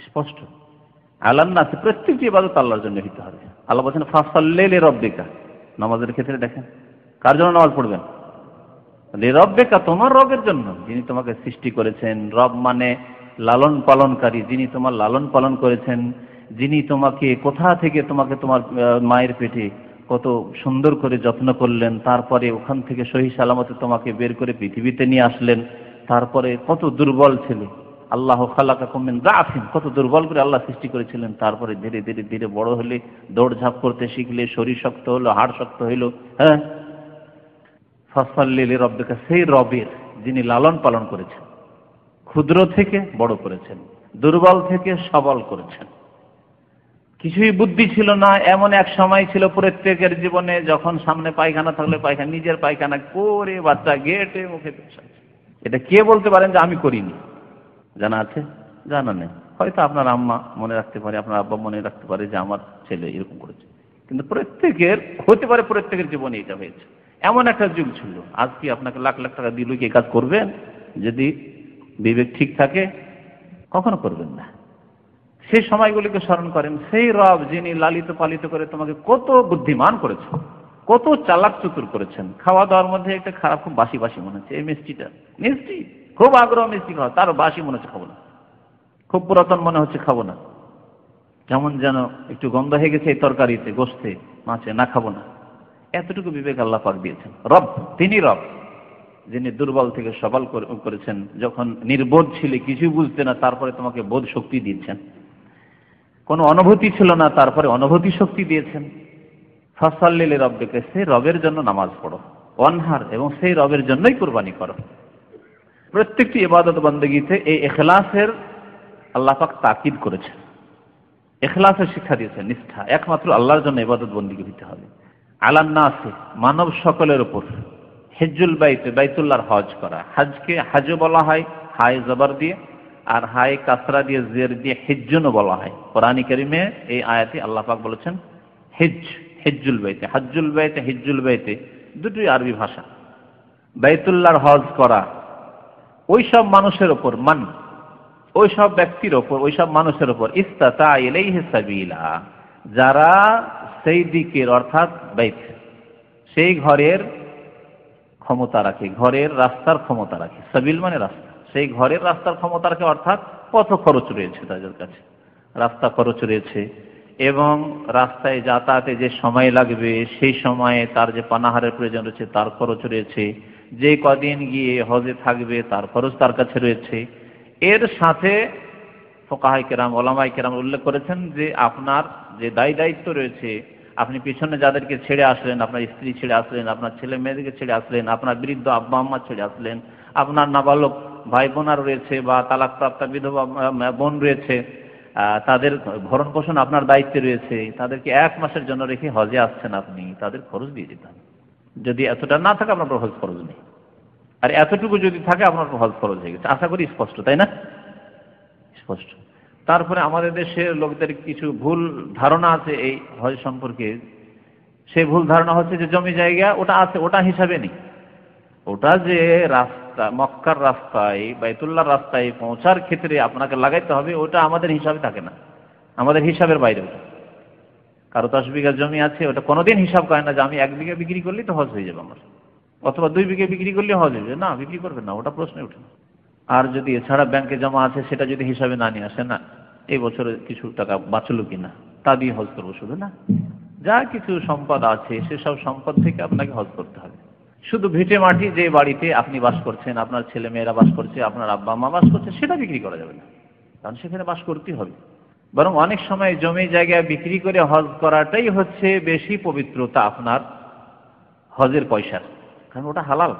স্পষ্ট আলান নাস, প্রত্যেকটি ইবাদত আল্লাহর জন্য হতে হবে। আল্লাহ বলেছেন ফাসাল্লি লিরাব্বিকা, নামাজের ক্ষেত্রে দেখেন কার জন্য নামাজ পড়বেন? লিরাব্বিকা, তোমার রবের জন্য, যিনি তোমাকে সৃষ্টি করেছেন। রব মানে লালন পালনকারী, যিনি তোমার লালন পালন করেছেন, যিনি তোমাকে কোথা থেকে তোমাকে তোমার মায়ের পেটে কত সুন্দর করে যত্ন করলেন, তারপরে ওখান থেকে সহি সালামতে তোমাকে বের করে পৃথিবীতে নিয়ে আসলেন। তারপরে কত দুর্বল ছেলে, আল্লাহ খালাকাকুম মিন যাফিন, কত দুর্বল করে আল্লাহ সৃষ্টি করেছিলেন। তারপরে ধীরে ধীরে ধীরে বড় হলে, দৌড়ঝাঁপ করতে শিখলে, শরীর শক্ত হলো, হাড় শক্ত হইল। হ্যাঁ, ফাসাল্লি লিরাব্বিকা, সেই রবের যিনি লালন পালন করেছেন, ক্ষুদ্র থেকে বড় করেছেন, দুর্বল থেকে সবল করেছেন। কিছুই বুদ্ধি ছিল না এমন এক সময় ছিল প্রত্যেকের জীবনে, যখন সামনে পায়খানা থাকলে পায়খানা, নিজের পায়খানা করে বাচ্চা গেটে মুখে বসাচ্ছে। এটা কে বলতে পারেন যে আমি করিনি? জানা আছে? জানা নেই। হয়তো আপনার আম্মা মনে রাখতে পারে, আপনার আব্বা মনে রাখতে পারে যে আমার ছেলে এরকম করেছে, কিন্তু প্রত্যেকের হতে পারে, প্রত্যেকের জীবনে এটা হয়েছে। এমন একটা যুগ ছিল। আজ কি আপনাকে লাখ লাখ টাকা দিল কি কাজ করবেন? যদি বিবেক ঠিক থাকে কখনো করবেন না। সেই সময়গুলিকে স্মরণ করেন, সেই রব যিনি লালিত পালিত করে তোমাকে কত বুদ্ধিমান করেছেন, কত চালাক চতুর করেছেন। খাওয়া দাওয়ার মধ্যে একটা খারাপ, খুব বাসি বাসি মনে হচ্ছে এই মিষ্টিটা, মিষ্টি খুব আগ্রহ মিষ্টি খাওয়া, তার বাসি মনে হচ্ছে খাবো না, খুব পুরাতন মনে হচ্ছে খাবো না, কেমন যেন একটু গন্ধ হয়ে গেছে এই তরকারিতে, গোশতে, মাছে, না খাবো না। এতটুকু বিবেক আল্লাহ পাক দিয়েছেন। রব, তিনি রব যিনি দুর্বল থেকে সবল করেছেন। যখন নির্বোধ ছিলে, কিছু বুঝতে না, তারপরে তোমাকে বোধ শক্তি দিয়েছেন। কোনো অনুভূতি ছিল না, তারপরে অনুভূতি শক্তি দিয়েছেন। ফাসাল্লি লিরাব্বিকা, সেই রবের জন্য নামাজ পড়ো, ওয়ানহার, এবং সেই রবের জন্যই কুরবানি করো। প্রত্যেকটি ইবাদত বন্দেগীতে এই ইখলাসের আল্লাহ পাক তাকিদ করেছেন, ইখলাসের শিক্ষা দিয়েছেন, নিষ্ঠা, একমাত্র আল্লাহর জন্য ইবাদত বন্দেগী হতে হবে। আলান নাসে, মানব সকলের উপর, হিজ্জুল বাইতে, বাইতুল্লাহর হজ করা। হজকে হাজও বলা হয় হায় জবর দিয়ে, আর হায় কাসরা দিয়ে, জের দিয়ে হিজ্জুনও বলা হয়। কোরআনে কারিমে এই আয়াতে আল্লাহ পাক বলেছেন হিজ্জ, হিজ্জুল বাইতে, হজ্জুল বাইতে, হিজ্জুল বাইতে, দুটোই আরবি ভাষা। বাইতুল্লাহর হজ করা ওই সব মানুষের উপর, মান, ওই সব ব্যক্তির ওপর, ওই সব মানুষের উপর, ইস্তাতা ইলাইহি সাবিলা, যারা সেই দিকের, অর্থাৎ বাইত, সেই ঘরের ক্ষমতা রাখে, ঘরের রাস্তার ক্ষমতা রাখে। সাবিল মানে রাস্তা, সেই ঘরের রাস্তার ক্ষমতা রাখে, অর্থাৎ পথ খরচ রয়েছে তাদের কাছে, রাস্তা খরচ রয়েছে, এবং রাস্তায় যাতায়াতে যে সময় লাগবে সেই সময়ে তার যে পানাহারের প্রয়োজন রয়েছে তার খরচ রয়েছে, যে কদিন গিয়ে হজে থাকবে তার খরচ তার কাছে রয়েছে। এর সাথে ফুকাহায়ে কেরাম, ওলামায়ে কেরাম উল্লেখ করেছেন যে আপনার যে দায়িত্ব রয়েছে, আপনি পিছনে যাদেরকে ছেড়ে আসলেন, আপনার স্ত্রী ছেড়ে আসলেন, আপনার ছেলে মেয়েদেরকে ছেড়ে আসলেন, আপনার বৃদ্ধ আব্বা আম্মা ছেড়ে আসলেন, আপনার নাবালক ভাই বোনার রয়েছে বা তালাকপ্রাপ্ত বিধবা বোন রয়েছে, তাদের ভরণ পোষণ আপনার দায়িত্বে রয়েছে। তাদেরকে 1 মাসের জন্য রেখে হজে আসছেন আপনি, তাদের খরচ দিয়ে দিতে হবে। যদি এতটা না থাকে আপনার হজ খরচ নেই, আর এতটুকু যদি থাকে আপনার হজ খরচ হয়ে গেছে। আশা করি স্পষ্ট, তাই না? স্পষ্ট। তারপরে আমাদের দেশের লোকদের কিছু ভুল ধারণা আছে এই হজ সম্পর্কে। সেই ভুল ধারণা হচ্ছে যে জমি জায়গা ওটা আছে, ওটা হিসাবে নেই, ওটা যে রাস্তা রাস্তা, মক্কার রাস্তায়, বাইতুল্লাহর রাস্তায় পৌঁছার ক্ষেত্রে আপনাকে লাগাইতে হবে, ওটা আমাদের হিসাবে থাকে না, আমাদের হিসাবের বাইরে ওটা। কারো 10 বিঘা জমি আছে, ওটা কোনোদিন হিসাব করে না যে আমি 1 বিঘা বিক্রি করলেই তো হজ হয়ে যাবে আমার, অথবা 2 বিঘা বিক্রি করলে হজ হয়ে যাবে, না, বিক্রি করবেন না, ওটা প্রশ্নে ওঠে না। আর যদি এছাড়া ব্যাংকে জমা আছে সেটা যদি হিসাবে না নিয়ে আসে, না এই বছরে কিছু টাকা বাঁচলো কিনা তা দিয়ে হজ করবো, শুধু না, যা কিছু সম্পদ আছে সেসব সম্পদ থেকে আপনাকে হজ করতে হবে। শুধু ভিটে মাটি যে বাড়িতে আপনি বাস করছেন, আপনার ছেলে মেয়েরা বাস করছে, আপনার আব্বা মা বাস করছে, সেটা বিক্রি করা যাবে না, কারণ সেখানে বাস করতেই হবে। বরং অনেক সময় জমি জায়গায় বিক্রি করে হজ করাটাই হচ্ছে বেশি পবিত্রতা আপনার হজের পয়সার, কারণ ওটা হালাল।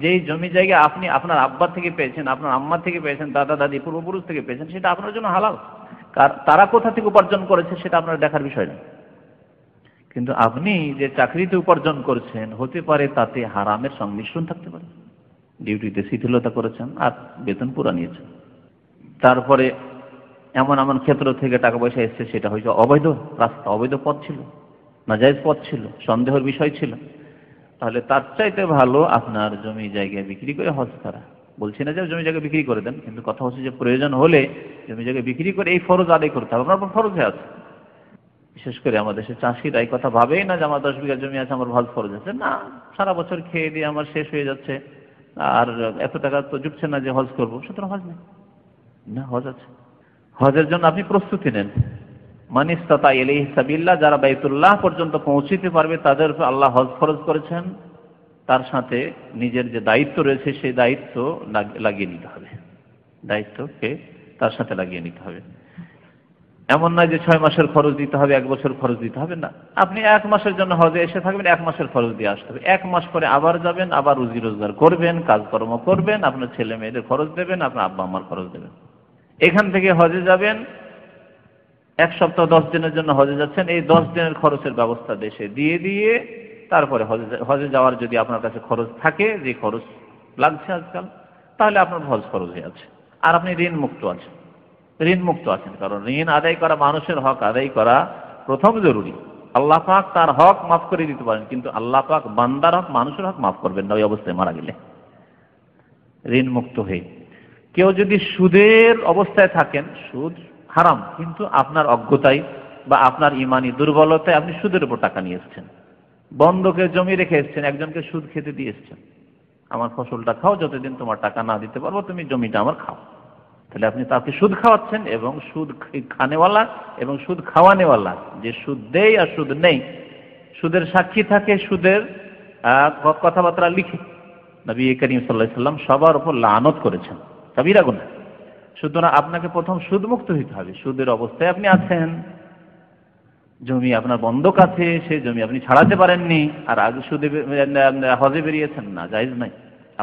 যেই জমি জায়গা আপনি আপনার আব্বা থেকে পেয়েছেন, আপনার আম্মা থেকে পেয়েছেন, দাদা দাদি পূর্বপুরুষ থেকে পেয়েছেন, সেটা আপনার জন্য হালাল। তারা কোথা থেকে উপার্জন করেছে সেটা আপনার দেখার বিষয় না। কিন্তু আপনি যে চাকরিতে উপার্জন করছেন, হতে পারে তাতে হারামের সংমিশ্রণ থাকতে পারে, ডিউটিতে শিথিলতা করেছেন আর বেতন পুরা নিয়েছেন, তারপরে এমন এমন ক্ষেত্র থেকে টাকা পয়সা এসছে সেটা হয়তো অবৈধ রাস্তা, অবৈধ পথ ছিল, নাজায়েজ পথ ছিল, সন্দেহের বিষয় ছিল, তাহলে তার চাইতে ভালো আপনার জমি জায়গায় বিক্রি করে হজ করা। বলছি না যে জমি জায়গা বিক্রি করে দেন, কিন্তু কথা হচ্ছে যে প্রয়োজন হলে জমি জায়গা বিক্রি করে এই ফরজ আদায় করতে হবে, আপনার ফরজ হয়ে আছে। বিশেষ করে আমাদের দেশে চাষিরা এই কথা ভাবেই না যে আমার 10 বিঘা জমি আছে, আমার হজ ফরজ আছে, না, সারা বছর খেয়ে দিয়ে আমার শেষ হয়ে যাচ্ছে, আর এত টাকা তো জুটছে না যে হজ করবো, সুতরাং হজ নেই, না, হজ আছে। হজের জন্য আপনি প্রস্তুতি নেন। মান ইসতাতা ইলাইহি সাবিল্লাহ, যারা বাইতুল্লাহ পর্যন্ত পৌঁছিতে পারবে তাদের উপর আল্লাহ হজ ফরজ করেছেন, তার সাথে নিজের যে দায়িত্ব রয়েছে সেই দায়িত্ব লাগিয়ে নিতে হবে, দায়িত্বকে তার সাথে লাগিয়ে নিতে হবে। এমন নয় যে 6 মাসের খরচ দিতে হবে, 1 বছর খরচ দিতে হবে, না, আপনি 1 মাসের জন্য হজে এসে থাকবেন, 1 মাসের খরচ দিয়ে আসতে হবে, 1 মাস পরে আবার যাবেন, আবার রুজি রোজগার করবেন, কাজকর্ম করবেন, আপনার ছেলে মেয়েদের খরচ দেবেন, আপনার আব্বা আম্মার খরচ দেবেন। এখান থেকে হজে যাবেন, 1 সপ্তাহ 10 দিনের জন্য হজে যাচ্ছেন, এই 10 দিনের খরচের ব্যবস্থা দেশে দিয়ে তারপরে হজে যাওয়ার যদি আপনার কাছে খরচ থাকে, যে খরচ লাগছে আজকাল, তাহলে আপনার হজ খরচ হয়ে আছে, আর আপনি ঋণ মুক্ত আছেন, কারণ ঋণ আদায় করা, মানুষের হক আদায় করা প্রথম জরুরি। আল্লাহ পাক তার হক মাফ করে দিতে পারেন, কিন্তু আল্লাহ পাক বান্দার হক, মানুষের হক মাফ করবেন না ওই অবস্থায় মারা গেলে। ঋণ মুক্ত হয়ে কেউ যদি সুদের অবস্থায় থাকেন, সুদ হারাম, কিন্তু আপনার অজ্ঞতায় বা আপনার ইমানি দুর্বলতায় আপনি সুদের উপর টাকা নিয়ে এসেছেন, বন্ধকে জমি রেখে এসেছেন, একজনকে সুদ খেতে দিয়ে এসেছেন, আমার ফসলটা খাও, যতদিন তোমার টাকা না দিতে পারবো তুমি জমিটা আমার খাও, তাহলে আপনি তাকে সুদ খাওয়াচ্ছেন, এবং সুদ খানেওয়ালা এবং সুদ খাওয়ানেওয়ালা, যে সুদ দেয় আর সুদ নেই, সুদের সাক্ষী থাকে, সুদের কথাবার্তা লিখে, নবী করিম সাল্লাল্লাহু আলাইহি ওয়াসাল্লাম সবার উপর লানত করেছেন, কাবীরা গুনাহ। সুতরাং আপনাকে প্রথম সুদ মুক্ত হতে হবে। সুদের অবস্থায় আপনি আছেন, জমি আপনার বন্ধক আছে, সেই জমি আপনি ছাড়াতে পারেননি, আর আগে সুদে হজে বেরিয়েছেন, না, জায়েজ নাই,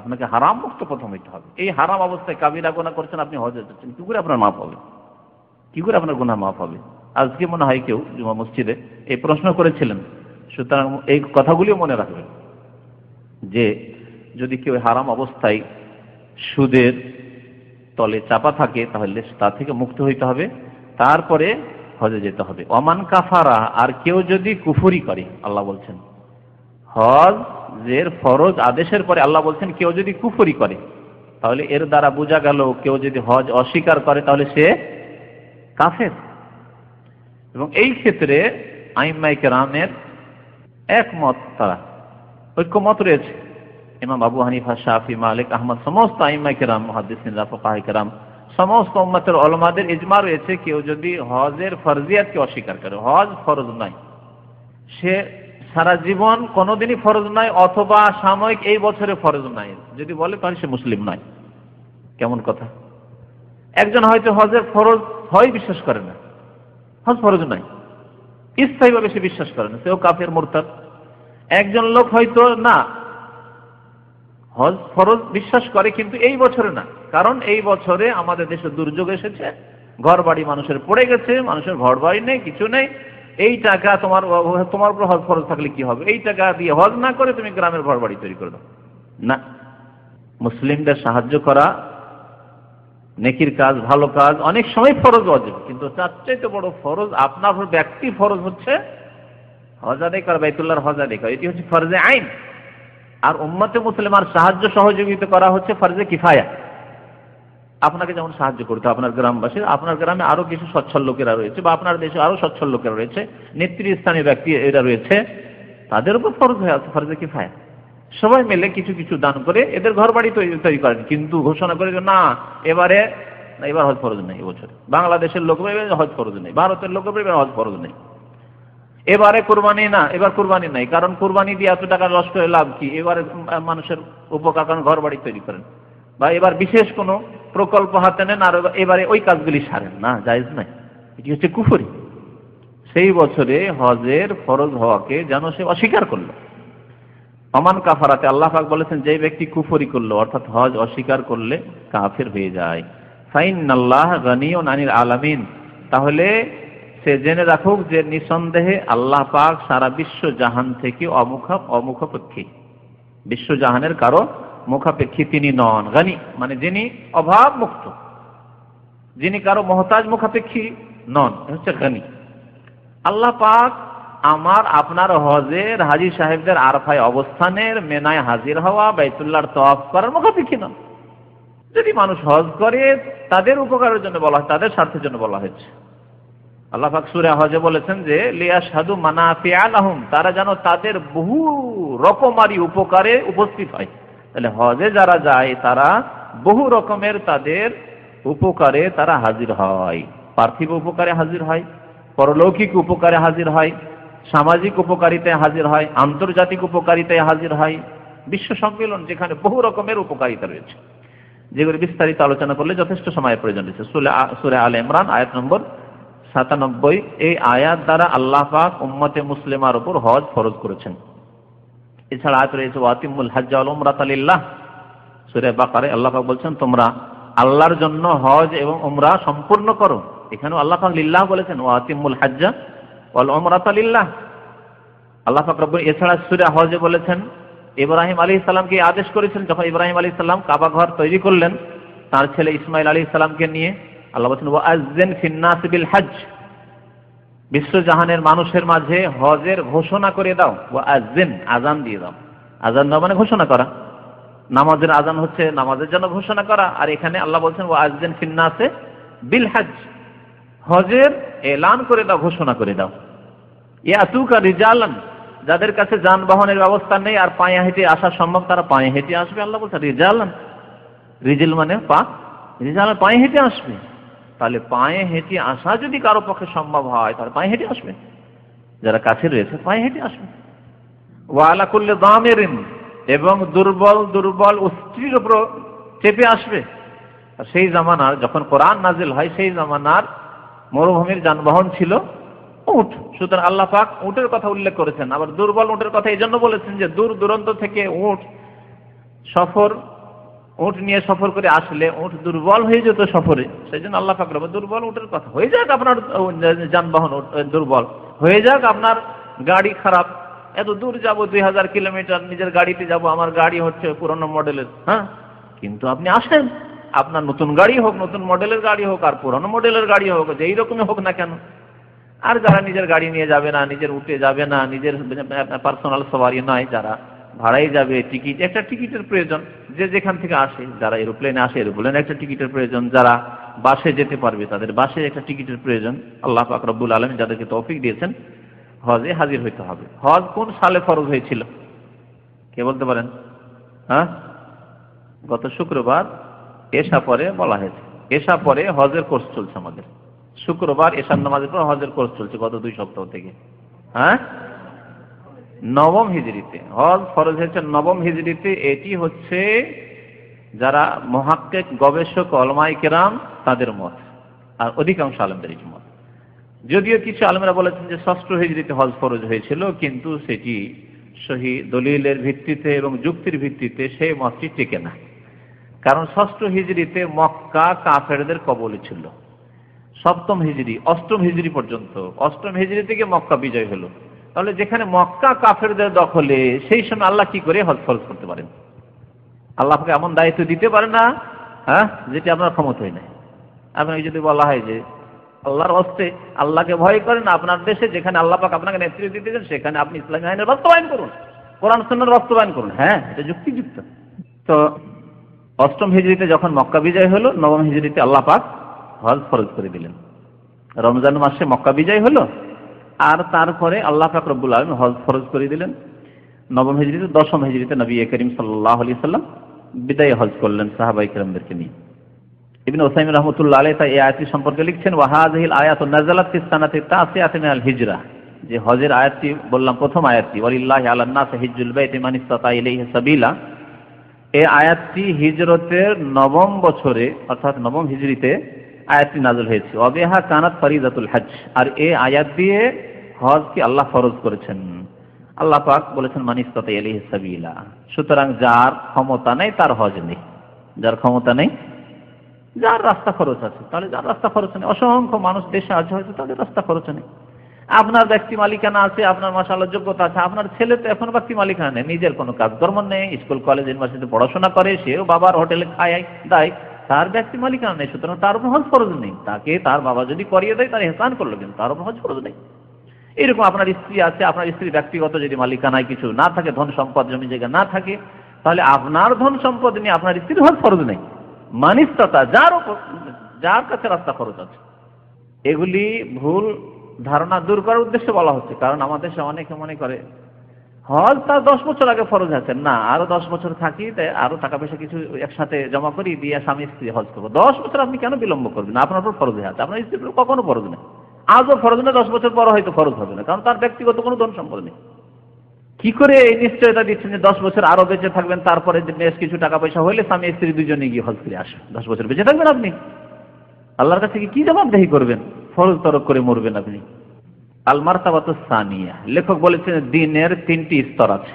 আপনাকে হারাম মুক্ত প্রথম হইতে হবে। এই হারাম অবস্থায় কাবিরা গুনাহ করছেন, আপনি হজে যাচ্ছেন, কি করে আপনার মাফ হবে, কি করে আপনার গুনাহ মাফ হবে? আজকে মনে হয় কেউ জুমা মসজিদে এই প্রশ্ন করেছিলেন, সুতরাং এই কথাগুলিও মনে রাখবেন যে যদি কেউ হারাম অবস্থায় সুদের তলে চাপা থাকে, তাহলে তা থেকে মুক্ত হইতে হবে, তারপরে হজে যেতে হবে। ওমান কাফারা, আর কেউ যদি কুফরি করে, আল্লাহ বলছেন হজের ফরজ আদেশের পরে আল্লাহ বলছেন কেউ যদি কুফরি করে, তাহলে এর দ্বারা বোঝা গেল কেউ যদি হজ অস্বীকার করে তাহলে সে কাফের। এবং এই ক্ষেত্রে আইম্মায়ে কেরামের একমত, তারা ঐক্যমত রয়েছে। ইমাম আবু হানিফা, শাফি, মালিক, আহমদ, সমস্ত আইম্মায়ে কেরাম, মুহাদ্দিসিনরা, ফুকাহায়ে কেরাম, সমস্ত উম্মতের উলামাদের ইজমা রয়েছে, কেউ যদি হজের ফরজিয়াতকে অস্বীকার করে, হজ ফরজ নয়, সে সারা জীবন কোনোদিনই ফরজ নয়, অথবা সাময়িক এই বছরে ফরজ নয় যদি বলে, তাহলে সে মুসলিম নয়। কেমন কথা? একজন হয়তো হজের ফরজ হয় বিশ্বাস করে না, হজ ফরজ নয়, স্থায়ীভাবে সে বিশ্বাস করে না, সেও কাফের, মুরতাদ। একজন লোক হয়তো না, হজ ফরজ বিশ্বাস করে, কিন্তু এই বছরে না, কারণ এই বছরে আমাদের দেশে দুর্যোগ এসেছে, ঘর বাড়ি মানুষের পড়ে গেছে, মানুষের ঘর বাড়ি নেই, কিছু নেই, এই টাকা তোমার উপর হজ ফরজ থাকলে কি হবে, এই টাকা দিয়ে হজ না করে তুমি গ্রামের ঘর বাড়ি তৈরি করে দাও। না, মুসলিমদের সাহায্য করা, নেকির কাজ, ভালো কাজ অনেক সময় ফরজ ওয়াজিব, কিন্তু তার চাইতে বড় ফরজ আপনার ব্যক্তি ফরজ হচ্ছে হজ আদায় করা, বাইতুল্লাহর হজ আদায় করা, এটি হচ্ছে ফরজে আইন। আর উম্মতে মুসলিমার সাহায্য সহযোগিতা করা হচ্ছে ফরজে কিফায়া। আপনাকে যেমন সাহায্য করতে আপনার গ্রামবাসী, আপনার গ্রামে আরো কিছু সচ্ছল লোকেরা রয়েছে, বা আপনার দেশে আরো সচ্ছল লোকেরা রয়েছে, নেতৃস্থানীয় ব্যক্তি এরা রয়েছে, তাদের উপর ফরজ হয়ে আছে ফরজে কিফায়া। সবাই মিলে কিছু কিছু দান করে এদের ঘর বাড়ি তৈরি করেন, কিন্তু ঘোষণা করে যে না এবার হজ ফরজ নেই, এবছর বাংলাদেশের লোক হজ ফরজ নেই, ভারতের লোক এবার হজ ফরজ নেই, এবারে কোরবানি না, এবার কোরবানি নাই, কারণ কোরবানি দিয়ে এত টাকা লস করে লাভ কি, এবারে মানুষের উপকার করেন, ঘর বাড়ি তৈরি করেন, বা এবার বিশেষ কোনো প্রকল্প হাতে নেন আর এবারে ওই কাজগুলি সারেন না, জায়েজ নাই, এটি হচ্ছে কুফরি। সেই বছরে হজের ফরজ হওয়াকে যেন সে অস্বীকার করলো। অমান কাফারাতে আল্লাহ পাক বলেছেন, যে ব্যক্তি কুফরি করলো অর্থাৎ হজ অস্বীকার করলে কাফের হয়ে যায়। ফাইনাল্লাহ গানিয়ুন আনিল আলামিন, তাহলে সে জেনে রাখুক যে নিঃসন্দেহে আল্লাহ পাক সারা বিশ্ব জাহান থেকে অমুখাপেক্ষী, বিশ্ব জাহানের কারো মুখাপেক্ষী তিনি নন। গানি মানে যিনি অভাব মুক্ত, যিনি কারো মহতাজ মুখাপেক্ষী নন, হচ্ছে গানি। আল্লাহ পাক আমার আপনার হজের হাজী সাহেবদের আরফায় অবস্থানের, মেনায় হাজির হওয়া, বাইতুল্লাহর তওয়াফ করার মুখাপেক্ষী নন। যদি মানুষ হজ করে তাদের উপকারের জন্য বলা হয়, তাদের স্বার্থের জন্য বলা হয়েছে। আল্লাহ পাক সূরা হজে বলেছেন যে লিয়াশহাদু মানাফিআ লাহুম, তারা যেন তাদের বহু রকমারি উপকারে উপস্থিত হয়। তাহলে হজে যারা যায় তারা বহু রকমের তাদের উপকারে তারা হাজির হয়, পার্থিব উপকারে হাজির হয়, পরলৌকিক উপকারে হাজির হয়, সামাজিক উপকারিতায় হাজির হয়, আন্তর্জাতিক উপকারিতায় হাজির হয়, বিশ্ব সম্মেলন যেখানে বহু রকমের উপকারিতা রয়েছে, যেগুলি বিস্তারিত আলোচনা করলে যথেষ্ট সময়ের প্রয়োজন রয়েছে। সূরা আলে ইমরান আয়াত নম্বর 97, এই আয়াত দ্বারা আল্লাহ পাক উম্মতে মুসলিমার উপর হজ ফরজ করেছেন। এছাড়া আয়াত রয়েছে ওয়াতিমুল হজ্জ ওয়াল উমরাতা লিল্লাহ, সূরা বাকারায় আল্লাহ পাক বলছেন তোমরা আল্লাহর জন্য হজ এবং উমরা সম্পূর্ণ করো। এখানেও আল্লাহ পাক লিল্লাহ বলেছেন, ওয়াতিমুল হজ্জ ওয়াল উমরাতা লিল্লাহ। আল্লাহ পাক রব্বুল এছাড়া সূরা হজে বলেছেন ইব্রাহিম আলাইহিস সালামকে আদেশ করেছেন, যখন ইব্রাহিম আলাইহিস সালাম কাবা ঘর তৈরি করলেন তার ছেলে ইসমাইল আলাইহিস সালামকে নিয়ে, আল্লাহ বলেছেন ওয়াআযযিন ফিন নাস বিল হজ্জ, বিশ্বজাহানের মানুষের মাঝে হজের ঘোষণা করে দাও। ওয়াআযিন আযান দিয়ে দাও, আযান দাও মানে ঘোষণা করা, নামাজের আযান হচ্ছে নামাজের জন্য ঘোষণা করা, আর এখানে আল্লাহ বলেছেন ওয়াআযিন ফিন নাস বিল হজ্জ, হজের এলান করে দাও, ঘোষণা করে দাও। ইয়াতুকা রিজালান, যাদের কাছে যানবাহনের ব্যবস্থা নেই আর পায়ে হেঁটে আসা সম্ভব তারা পায়ে হেঁটে আসবে। আল্লাহ বলছে রিজালান, রিজিল মানে পা, রিজালান পায়ে হেঁটে আসবে। তাহলে পায়ে হেঁটে আসা যদি কারো পক্ষে সম্ভব হয় তাহলে পায়ে হেঁটে আসবে, যারা কাছে রয়েছে পায়ে হেঁটে আসবে। ওয়া আলা কুল্লি দামিরিন, এবং দুর্বল স্ত্রীর উপর চেপে আসবে। সেই জামানার যখন কোরআন নাজিল হয় সেই জামানার মরুভূমির যানবাহন ছিল উট, সুতরাং আল্লাহ পাক উটের কথা উল্লেখ করেছেন। আবার দুর্বল উটের কথা এই জন্য বলেছেন যে দূর দূরান্ত থেকে উট নিয়ে সফর করে আসলে উট দুর্বল হয়ে যেত সফরে, সেই জন্য আল্লাহ পাক দুর্বল উটের কথা, হয়ে যাক আপনার যানবাহন দুর্বল, হয়ে যাক আপনার গাড়ি খারাপ, এত দূর যাব 2000 কিলোমিটার নিজের গাড়িতে যাব, আমার গাড়ি হচ্ছে পুরনো মডেলের, হ্যাঁ, কিন্তু আপনি আসেন, আপনার নতুন গাড়ি হোক, নতুন মডেলের গাড়ি হোক আর পুরনো মডেলের গাড়ি হোক, যেই রকমই হোক না কেন। আর যারা নিজের গাড়ি নিয়ে যাবে না, নিজের উঠে যাবে না, নিজের পার্সোনাল সওয়ারি নয়, যারা ভাড়াই যাবে, একটা টিকিটের প্রয়োজন, যে যেখান থেকে আসে, যারা এরোপ্লেনে আসে এরোপ্লেনে একটা টিকিটের প্রয়োজন, যারা বাসে যেতে পারবে তাদের বাসে একটা টিকিটের প্রয়োজন। আল্লাহ পাক রব্বুল আলামিন যাদেরকে তৌফিক দিয়েছেন হজে হাজির হইতে হবে। হজ কোন সালে ফরজ হয়েছিল কে বলতে পারেন? হ্যাঁ, গত শুক্রবার এশা পরে বলা হয়েছে। এশা পরে হজের কোর্স চলছে আমাদের, শুক্রবার এশার নামাজের পর হজের কোর্স চলছে গত 2 সপ্তাহ থেকে। হ্যাঁ, 9ম হিজরিতে হজ ফরজ হয়েছে, 9ম হিজরিতে। এটি হচ্ছে যারা মুহাক্কিক গবেষক উলামায়ে কেরাম তাদের মত, আর অধিকাংশ আলেমদের এই মত। যদিও কিছু আলেমরা বলেছেন যে 6ষ্ঠ হিজরিতে হজ ফরজ হয়েছিল, কিন্তু সেটি সহি দলিলের ভিত্তিতে এবং যুক্তির ভিত্তিতে সেই মতটি টিকে না। কারণ 6ষ্ঠ হিজরিতে মক্কা কাফেরদের কবলে ছিল। 7ম হিজরি 8ম হিজরি পর্যন্ত, 8ম হিজরি থেকে মক্কা বিজয় হলো। তাহলে যেখানে মক্কা কাফেরদের দখলে, সেই সময় আল্লাহ কি করে হজ ফরজ করতে পারেন? আল্লাহকে এমন দায়িত্ব দিতে পারে না, হ্যাঁ, যেটি আপনার ক্ষমতায় নেই। আপনাকে যদি বলা হয় যে আল্লাহর হস্তে আল্লাহকে ভয় করেন, আপনার দেশে যেখানে আল্লাহ পাক আপনাকে নেতৃত্ব দিতেছেন সেখানে আপনি ইসলামী আইনের বাস্তবায়ন করুন, কোরআন সুন্নাহর বাস্তবায়ন করুন। হ্যাঁ, এটা যুক্তিযুক্ত। তো অষ্টম হিজরিতে যখন মক্কা বিজয় হলো, নবম হিজরিতে আল্লাহ পাক হজ ফরজ করে দিলেন। রমজান মাসে মক্কা বিজয় হলো, আর তারপরে আল্লাহ পাক রব্বুল আলামিন হজ ফরজ করে দিলেন নবম হিজরিতে। দশম হিজরিতে নবী করিম সাল্লাল্লাহু আলাইহি সাল্লাম বিদায় হজ করলেন সাহাবায়ে কেরামদেরকে নিয়ে। ইবনে উসাইমিন রাহমাতুল্লাহ আলাইহি এই আয়াতটি সম্পর্কে লিখছেন, ওয়া হাযিহিল আয়াতু নাযালাত ফিস সানাতি তাসিআতি মিনাল হিজরা। যে হজের আয়াতটি বললাম, প্রথম আয়াতটি, ওয়ালিল্লাহি আলান নাসি হিজ্জুল বাইতি মান ইসতাতা ইলাইহি সাবিলা, এই আয়াতটি হিজরতের নবম বছরে অর্থাৎ নবম হিজরিতে আয়াতটি নাযিল হয়েছে। ওয়াবিহা কানাত ফরিজাতুল হজ, আর এই আয়াত দিয়ে হজ কি আল্লাহ ফরজ করেছেন। আল্লাহ পাক বলেছেন মান ইসতাতা ইলাইহি সাবিলা, সুতরাং যার ক্ষমতা নেই তার হজ নেই। যার ক্ষমতা নেই, যার রাস্তা খরচ আছে, তাহলে যার রাস্তা খরচ নেই। অসংখ্য মানুষ দেশে আছে, হয়তো তাদের রাস্তা খরচ নেই। আপনার ব্যক্তি মালিকানা আছে, আপনার মাশাআল্লাহ যোগ্যতা আছে, আপনার ছেলে তো এখন ব্যক্তি মালিকানা নেই, নিজের কোনো কাজকর্ম নেই, স্কুল কলেজ ইউনিভার্সিটিতে পড়াশোনা করে, সেও বাবার হোটেলে খায় দেয়, তার ব্যক্তি মালিকানা নেই, সুতরাং তার উপর হজ ফরজ নেই। তাকে তার বাবা যদি করিয়ে দেয় তার ইহসান করলো, কিন্তু তার উপর হজ ফরজ নেই। এরকম আপনার স্ত্রী আছে, আপনার স্ত্রী ব্যক্তিগত যদি মালিকানায় কিছু না থাকে, ধন সম্পদ জমি জায়গা না থাকে, তাহলে আপনার ধন সম্পদ নিয়ে আপনার স্ত্রীর হজ ফরজ নেই। মানিস্তাতা, যার কাছে রাস্তা খরচ আছে। এগুলি ভুল ধারণা দূর করার উদ্দেশ্যে বলা হচ্ছে। কারণ আমাদের দেশে অনেকে মনে করে হজ তার 10 বছর আগে ফরজ আছে, না আরো 10 বছর থাকি, তাই আরো টাকা পয়সা কিছু একসাথে জমা করি দিয়ে স্বামী স্ত্রী হজ করবো। 10 বছর আপনি কেন বিলম্ব করবেন? আপনার উপর ফরজ আছে, আপনার স্ত্রীর উপর কখনো ফরজ নেই। আজও ফরজ নেই, 10 বছর পর হয়তো ফরজ হবে না, কারণ তার ব্যক্তিগত কোনো ধন সম্পদ নেই। কি করে এই নিশ্চয়তা দিচ্ছেন যে 10 বছর আরো বেঁচে থাকবেন, তারপরে বেশ কিছু টাকা পয়সা হলে স্বামী স্ত্রী দুজনে গিয়ে হজ করে আসবে? 10 বছর বেঁচে থাকবেন আপনি? আল্লাহর কাছে কি জবাবদেহি করবেন? ফরজ তরক করে মরবেন আপনি। আল মারতাবাতুস সানিয়া, লেখক বলেছেন দ্বীনের 3টি স্তর আছে।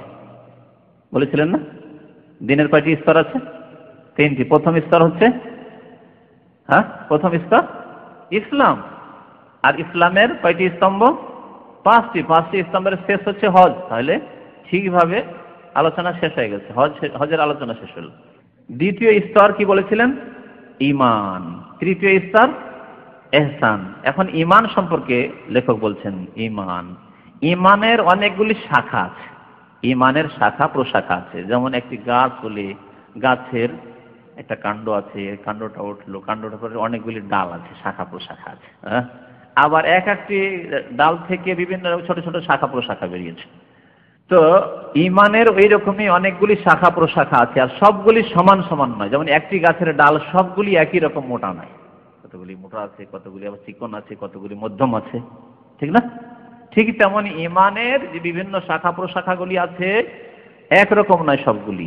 বলেছিলেন না দ্বীনের কয়টি স্তর আছে? 3টি। প্রথম স্তর হচ্ছে প্রথম স্তর ইসলাম। আর ইসলামের কয়টি স্তম্ভ? 5টি। 5টি স্তম্ভের শেষ হচ্ছে হজ। তাহলে ঠিকভাবে আলোচনা শেষ হয়ে গেছে, হজের আলোচনা শেষ হল। দ্বিতীয় স্তর কি বলেছিলেন? ঈমান। তৃতীয় স্তর ইহসান। এখন ঈমান সম্পর্কে লেখক বলছেন ঈমানের অনেকগুলি শাখা আছে। ঈমানের শাখা প্রশাখা আছে। যেমন একটি গাছ হলে গাছের একটা কাণ্ড আছে, কাণ্ডটা উঠলো, কাণ্ডটার পরে অনেকগুলি ডাল আছে, শাখা প্রশাখা আছে। আবার একটি ডাল থেকে বিভিন্ন ছোট ছোট শাখা প্রশাখা বেরিয়েছে। তো ঈমানের ওই রকমই অনেকগুলি শাখা প্রশাখা আছে, আর সবগুলি সমান সমান নয়। যেমন একটি গাছের ডাল সবগুলি একই রকম মোটা নয়, কতগুলি মোটা আছে, কতগুলি আবার চিকন আছে, কতগুলি মধ্যম আছে, ঠিক না? ঠিক তেমন ঈমানের যে বিভিন্ন শাখা প্রশাখাগুলি আছে একরকম নয় সবগুলি।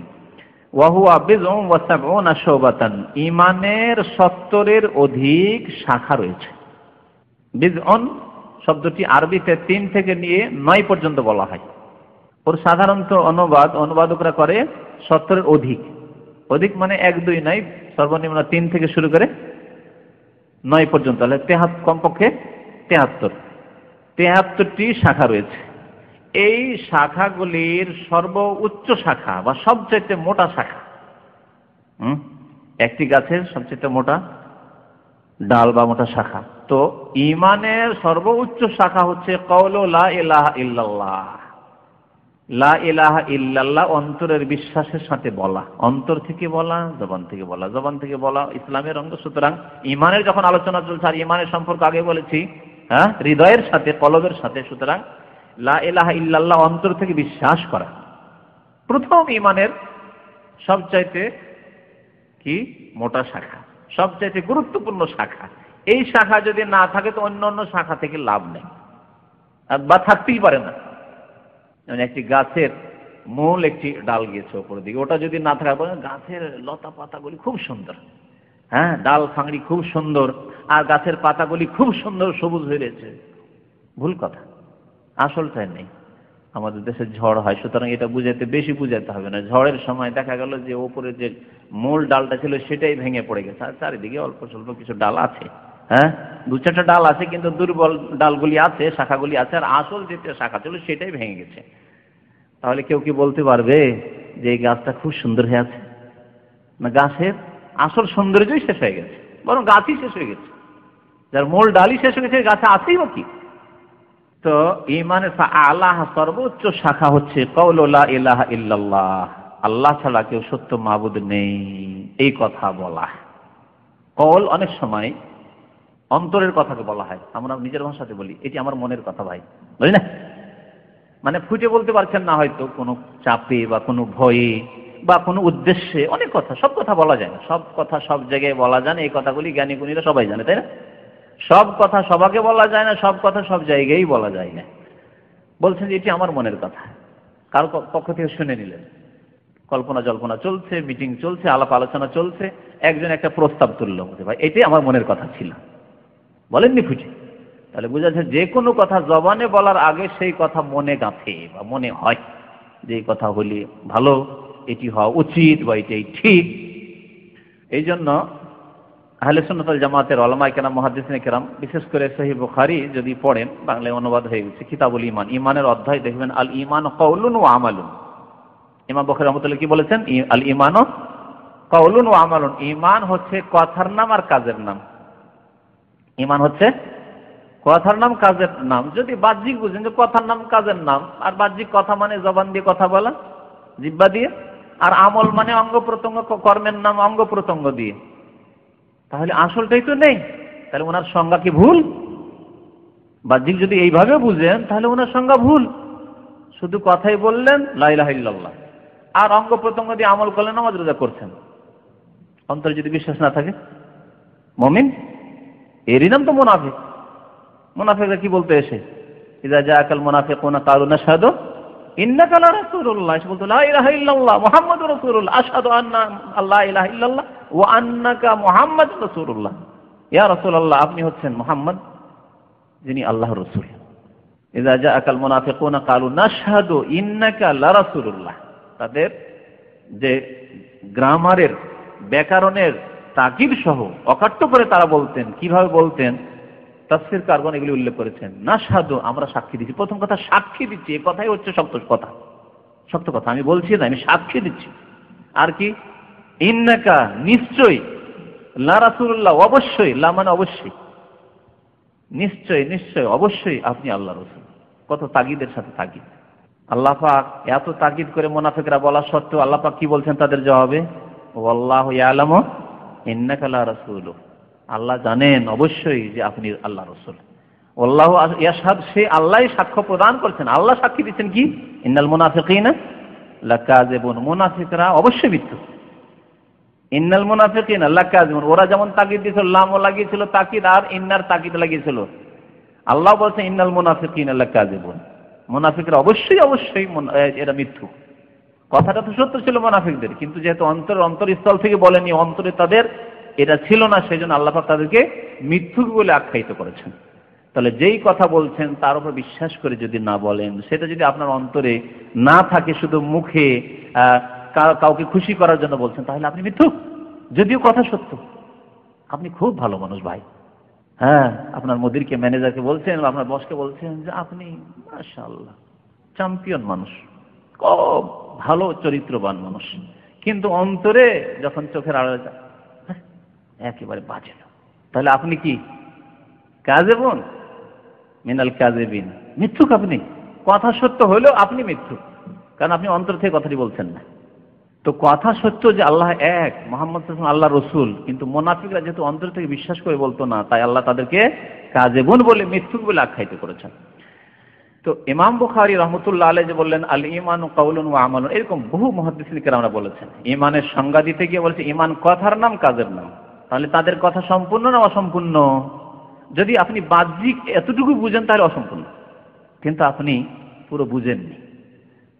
ওয়াহুয়া বিজউন ওয়া সাবউনা শুবাতান, ঈমানের 70-এর অধিক শাখা রয়েছে। বিজউন শব্দটি আরবিতে 3 থেকে নিয়ে 9 পর্যন্ত বলা হয়। ওর সাধারণত অনুবাদকরা করে 70-এর অধিক। অধিক মানে 1-2 নয়, সর্বনিম্ন 3 থেকে শুরু করে 9 পর্যন্ত, তাহলে কমপক্ষে 73টি শাখা রয়েছে। এই শাখাগুলির সর্বোচ্চ শাখা বা সবচেয়ে মোটা শাখা, একটি গাছের সবচেয়ে মোটা ডাল বা মোটা শাখা। তো ঈমানের সর্বোচ্চ শাখা হচ্ছে কওলু লা ইলাহা ইল্লাল্লাহ। লা ইলাহা ইল্লাল্লাহ অন্তরের বিশ্বাসের সাথে বলা, অন্তর থেকে বলা, জবান থেকে বলা, জবান থেকে বলা ইসলামের অঙ্গ। সুতরাং ঈমানের যখন আলোচনা চলছে, আর ঈমানের সম্পর্ক আগে বলেছি হৃদয়ের সাথে, কলবের সাথে। সুতরাং লা ইলাহা ইল্লাল্লাহ অন্তর থেকে বিশ্বাস করা প্রথম ঈমানের সবচাইতে কি মোটা শাখা, সবচাইতে গুরুত্বপূর্ণ শাখা। এই শাখা যদি না থাকে তো অন্য অন্য শাখা থেকে লাভ নেই, বা থাকতেই পারে না। যেমন একটি গাছের মূল একটি ডাল গিয়েছে ওপরের দিকে, ওটা যদি না থাকে, গাছের লতা পাতাগুলি খুব সুন্দর, ডাল ফাংড়ি খুব সুন্দর, আর গাছের পাতাগুলি খুব সুন্দর সবুজ হয়ে রয়েছে, ভুল কথা। আসলটাই নেই। আমাদের দেশে ঝড় হয়, সুতরাং এটা বেশি বুঝাতে হবে না। ঝড়ের সময় দেখা গেল যে ওপরে যে মূল ডালটা ছিল সেটাই ভেঙে পড়ে গেছে, আর চারিদিকে অল্প স্বল্প কিছু ডাল আছে, 2-4টা ডাল আছে, কিন্তু দুর্বল ডালগুলি আছে, শাখাগুলি আছে, আর আসল যেটা শাখা ছিল সেটাই ভেঙে গেছে। তাহলে কেউ কি বলতে পারবে যে এই গাছটা খুব সুন্দর হয়ে আছে? না, গাছের আসল সৌন্দর্যই শেষ হয়ে গেছে, বরং গাছই শেষ হয়ে গেছে। যার মূল ডালই শেষ হয়ে গেছে, গাছে আছেই বা কি? তো তো ঈমানের আলাহ সর্বোচ্চ শাখা হচ্ছে কওলু লা ইলাহা ইল্লাল্লাহ, আল্লাহ ছাড়া কেউ সত্য মাবুদ নেই, এই কথা বলা। কওল অনেক সময় অন্তরের কথাকে বলা হয়, আমরা নিজের ভাষাতে বলি এটি আমার মনের কথা ভাই, বুঝলি না? মানে ফুটে বলতে পারছেন না হয়তো কোনো চাপে বা কোনো ভয়ে বা কোনো উদ্দেশ্যে, অনেক কথা, সব কথা বলা যায় না, সব কথা সব জায়গায় বলা যায় না। এই কথাগুলি জ্ঞানী গুণীরা সবাই জানে, তাই না? সব কথা সবাকে বলা যায় না, সব কথা সব জায়গায় বলা যায় না। বলছেন যে এটি আমার মনের কথা, কারো পক্ষ থেকে শুনে নিলেন, কল্পনা জল্পনা চলছে, মিটিং চলছে, আলাপ আলোচনা চলছে, একজন একটা প্রস্তাব তুলল, ভাই এটাই আমার মনের কথা ছিল, বলেননি ফুটে। তাহলে বোঝা যাচ্ছে যে কোনো কথা জবানে বলার আগে সেই কথা মনে গাঁথে বা মনে হয় যে এই কথা হলে ভালো, এটি হওয়া উচিত বা এটাই ঠিক। এই জন্য আহলে সুন্নাত ওয়াল জামাতের উলামায়ে কেরাম, মুহাদ্দিসিনে কেরাম, বিশেষ করে সহিহ বুখারী যদি পড়েন, বাংলায় অনুবাদ হয়ে গেছে কিতাবুল ঈমান, ঈমানের অধ্যায় দেখবেন আল ঈমান কাওলুন ওয়া আমালুন। ইমাম বুখারী রাহমাতুল্লাহ কি বলেছেন? আল ঈমানু কাওলুন ওয়া আমালুন, ঈমান হচ্ছে কথার নাম আর কাজের নাম। ঈমান হচ্ছে কথার নাম কাজের নাম। যদি বাহ্যিক বুঝেন যে কথার নাম কাজের নাম, আর বাহ্যিক কথা মানে জবান দিয়ে কথা বলা, জিহ্বা দিয়ে, আর আমল মানে অঙ্গ প্রত্যঙ্গ, কর্মের নাম অঙ্গ প্রত্যঙ্গ দিয়ে, তাহলে আসলটাই তো নেই। তাহলে ওনার সংজ্ঞা কি ভুল? বাহ্যিক যদি এইভাবে বুঝেন তাহলে ওনার সংজ্ঞা ভুল। শুধু কথাই বললেন লা ইলাহা ইল্লাল্লাহ, আর অঙ্গ প্রত্যঙ্গ দিয়ে আমল করলেন, নামাজ রোজা করছেন, অন্তরে যদি বিশ্বাস না থাকে মুমিন, এরই নাম তো মুনাফিক। মুনাফিকরা কি বলতে এসে, ইযা জাআকাল মুনাফিকুনা ক্বালু নাশহাদু ইন্নাকা লা রাসূলুল্লাহ, এসে বলতো লা ইলাহা ইল্লাল্লাহ মুহাম্মাদুর রাসূলুল্লাহ, আশহাদু আন্না লা ইলাহা ইল্লাল্লাহ ওয়া আন্নাকা মুহাম্মাদুর রাসূলুল্লাহ, ইয়া রাসূলুল্লাহ আপনি হচ্ছেন মুহাম্মদ যিনি আল্লাহর রাসূল। ইযা জাআকাল মুনাফিকুনা ক্বালু নাশহাদু ইন্নাকা লা রাসূলুল্লাহ। তাদের যে গ্রামারের, ব্যাকরণের তাকিদ সহ অকাট্য করে তারা বলতেন। কিভাবে বলতেন? তাফসীর কারগণ এগুলি উল্লেখ করেছেন। নাশহাদু, আমরা সাক্ষী দিচ্ছি। প্রথম কথা সাক্ষী দিচ্ছি, এই কথাই হচ্ছে সত্য কথা, সত্য কথা আমি বলছি না, আমি সাক্ষী দিচ্ছি। আর কি? ইন্নাকা, নিশ্চয়ই, লা রাসূলুল্লাহ, অবশ্যই, লা মানে অবশ্যই, নিশ্চয়, নিশ্চয়, অবশ্যই আপনি আল্লাহর রাসূল। কত তাগিদের সাথে তাগিদ। আল্লাহ পাক এত তাগিদ করে মুনাফিকরা বলা সত্ত্বেও আল্লাহ পাক কি বলছেন তাদের জবাবে? ওয়াল্লাহু ইয়ালামু ইন্নাকা লা রাসূলু, আল্লাহ জানেন অবশ্যই যে আপনি আল্লাহর রাসূল। আল্লাহু ইয়াশহাদ, সে আল্লাহই সাক্ষ্য প্রদান করছেন, আল্লাহ সাক্ষী দিচ্ছেন কি? ইন্নাল মুনাফিকিনা লাকাযিবুন, মুনাফিকরা অবশ্যই মিথ্যুক। ইন্নাল মুনাফিকিনা লাকাযিবুন, ওরা যেমন তাকিদ দিয়েছিল, লামও লাগিয়েছিল তাকিদ, আর ইন্নার তাকিদ লাগিয়েছিল। আল্লাহ বলছেন ইন্নাল মুনাফিকিনা লাকাযিবুন, মুনাফিকরা অবশ্যই অবশ্যই এরা মিথ্যুক। কথাটা তো সত্য ছিল মুনাফিকদের, কিন্তু যেহেতু অন্তরস্থল থেকে বলেনি, অন্তরে তাদের এটা ছিল না, সেই জন্য আল্লাহ পাক তাদেরকে মিথ্যুক বলে আখ্যায়িত করেছেন। তাহলে যেই কথা বলছেন তার উপর বিশ্বাস করে যদি না বলেন, সেটা যদি আপনার অন্তরে না থাকে, শুধু মুখে কাউকে খুশি করার জন্য বলছেন, তাহলে আপনি মিথ্যুক, যদিও কথা সত্য। আপনি খুব ভালো মানুষ ভাই, হ্যাঁ, আপনার মুদিরকে, ম্যানেজারকে বলছেন, আপনার বসকে বলছেন যে আপনি মাশাআল্লাহ চ্যাম্পিয়ন মানুষ, খুব ভালো চরিত্রবান মানুষ, কিন্তু অন্তরে যখন চোখের আড়ালে একেবারে বাজে। তাহলে আপনি কি কাযিবুন মিনাল কাযিবিন, মিথ্যুক। আপনি কথা সত্য হলেও আপনি মিথ্যুক, কারণ আপনি অন্তর থেকে কথাটি বলছেন না। তো কথা সত্য যে আল্লাহ এক, মুহাম্মদ সাল্লাল্লাহু আলাইহি ওয়াসাল্লাম আল্লাহর রাসূল, কিন্তু মুনাফিকরা যেহেতু অন্তর থেকে বিশ্বাস করে বলতো না, তাই আল্লাহ তাদেরকে কাযিবুন বলে, মিথ্যুক বলে আখ্যায়িত করেছেন। তো ইমাম বুখারী রাহমাতুল্লাহ আলাইহি যে বললেন আল ঈমানু কাওলুন ওয়া আমালুন, এরকম বহু মুহাদ্দিসিন কেরামরা বলেছেন। ঈমানের সংজ্ঞা দিতে গিয়ে বলেছে ঈমান কথার নাম কাজের নাম। তাহলে তাদের কথা সম্পূর্ণ না অসম্পূর্ণ? যদি আপনি বাহ্যিক এতটুকু বুঝেন তাহলে অসম্পূর্ণ, কিন্তু আপনি পুরো বুঝেননি।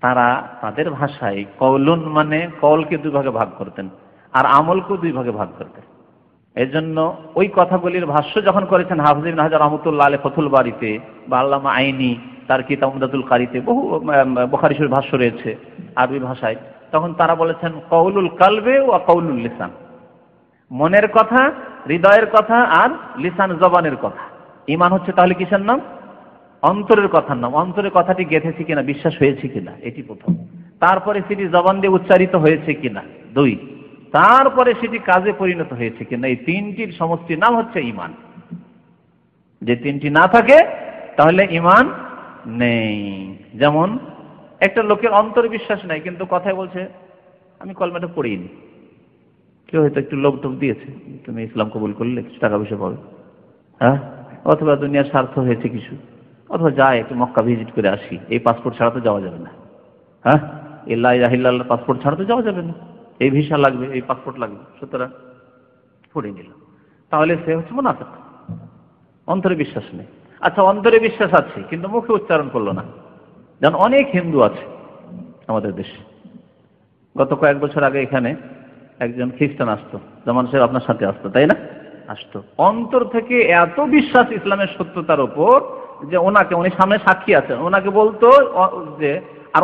তারা তাদের ভাষায় কওলুন মানে কওলকে দুই ভাগে ভাগ করতেন, আর আমলকেও দুই ভাগে ভাগ করতেন। এই জন্য ওই কথাগুলির ভাষ্য যখন করেছেন হাফিজ ইবনে হাজার রাহমাতুল্লাহ আলাইহি ফাথুল বারীতে, বা আল্লামা আইনি তার কিতাব উমদাতুল কারীতে, বহু বুখারী শরীফ ভাষ্য রয়েছে আরবি ভাষায়, তখন তারা বলেছেন কওলুল কালবে ওয়া কওলুল লিসান, মনের কথা, হৃদয়ের কথা, আর লিসান জবানের কথা। ঈমান হচ্ছে তাহলে কিসের নাম? অন্তরের কথার নাম। অন্তরের কথাটি গেঁথেছি কিনা, বিশ্বাস হয়েছে কিনা, এটি প্রথম। তারপরে সেটি জবান দিয়ে উচ্চারিত হয়েছে কিনা, দুই। তারপরে সেটি কাজে পরিণত হয়েছে কিনা, এই তিনটির সমষ্টির নাম হচ্ছে ঈমান। যে তিনটি না থাকে তাহলে ঈমান নেই। যেমন একটা লোকের অন্তরে বিশ্বাস নাই, কিন্তু কথায় বলছে আমি কলমাটা পড়িনি। কেউ হয়তো একটু লোভ টোভ দিয়েছে, তুমি ইসলাম কবুল করলে কিছু টাকা পয়সা পাবে, হ্যাঁ, অথবা দুনিয়ার স্বার্থ হয়েছে কিছু, অথবা যায় একটু মক্কা ভিজিট করে আসি, এই পাসপোর্ট ছাড়া তো যাওয়া যাবে না, হ্যাঁ, এই লা ইলাহা ইল্লাল্লাহ পাসপোর্ট ছাড়া তো যাওয়া যাবে না, এই ভিসা লাগবে, এই পাসপোর্ট লাগবে, সুতরাং পড়ে নিল। তাহলে সে হচ্ছে মুনাফিক, অন্তরে বিশ্বাস নেই। আচ্ছা, অন্তরে বিশ্বাস আছে কিন্তু মুখে উচ্চারণ করলো না। যেমন অনেক হিন্দু আছে আমাদের দেশে। গত কয়েক বছর আগে এখানে একজন খ্রিস্টান আসতো, যেমন সে আপনার সাথে আসতো, তাই না? আসতো, অন্তর থেকে এত বিশ্বাস ইসলামের সত্যতার উপর যে ওনাকে, উনি সামনে সাক্ষী আছেন, ওনাকে বলতো যে, আর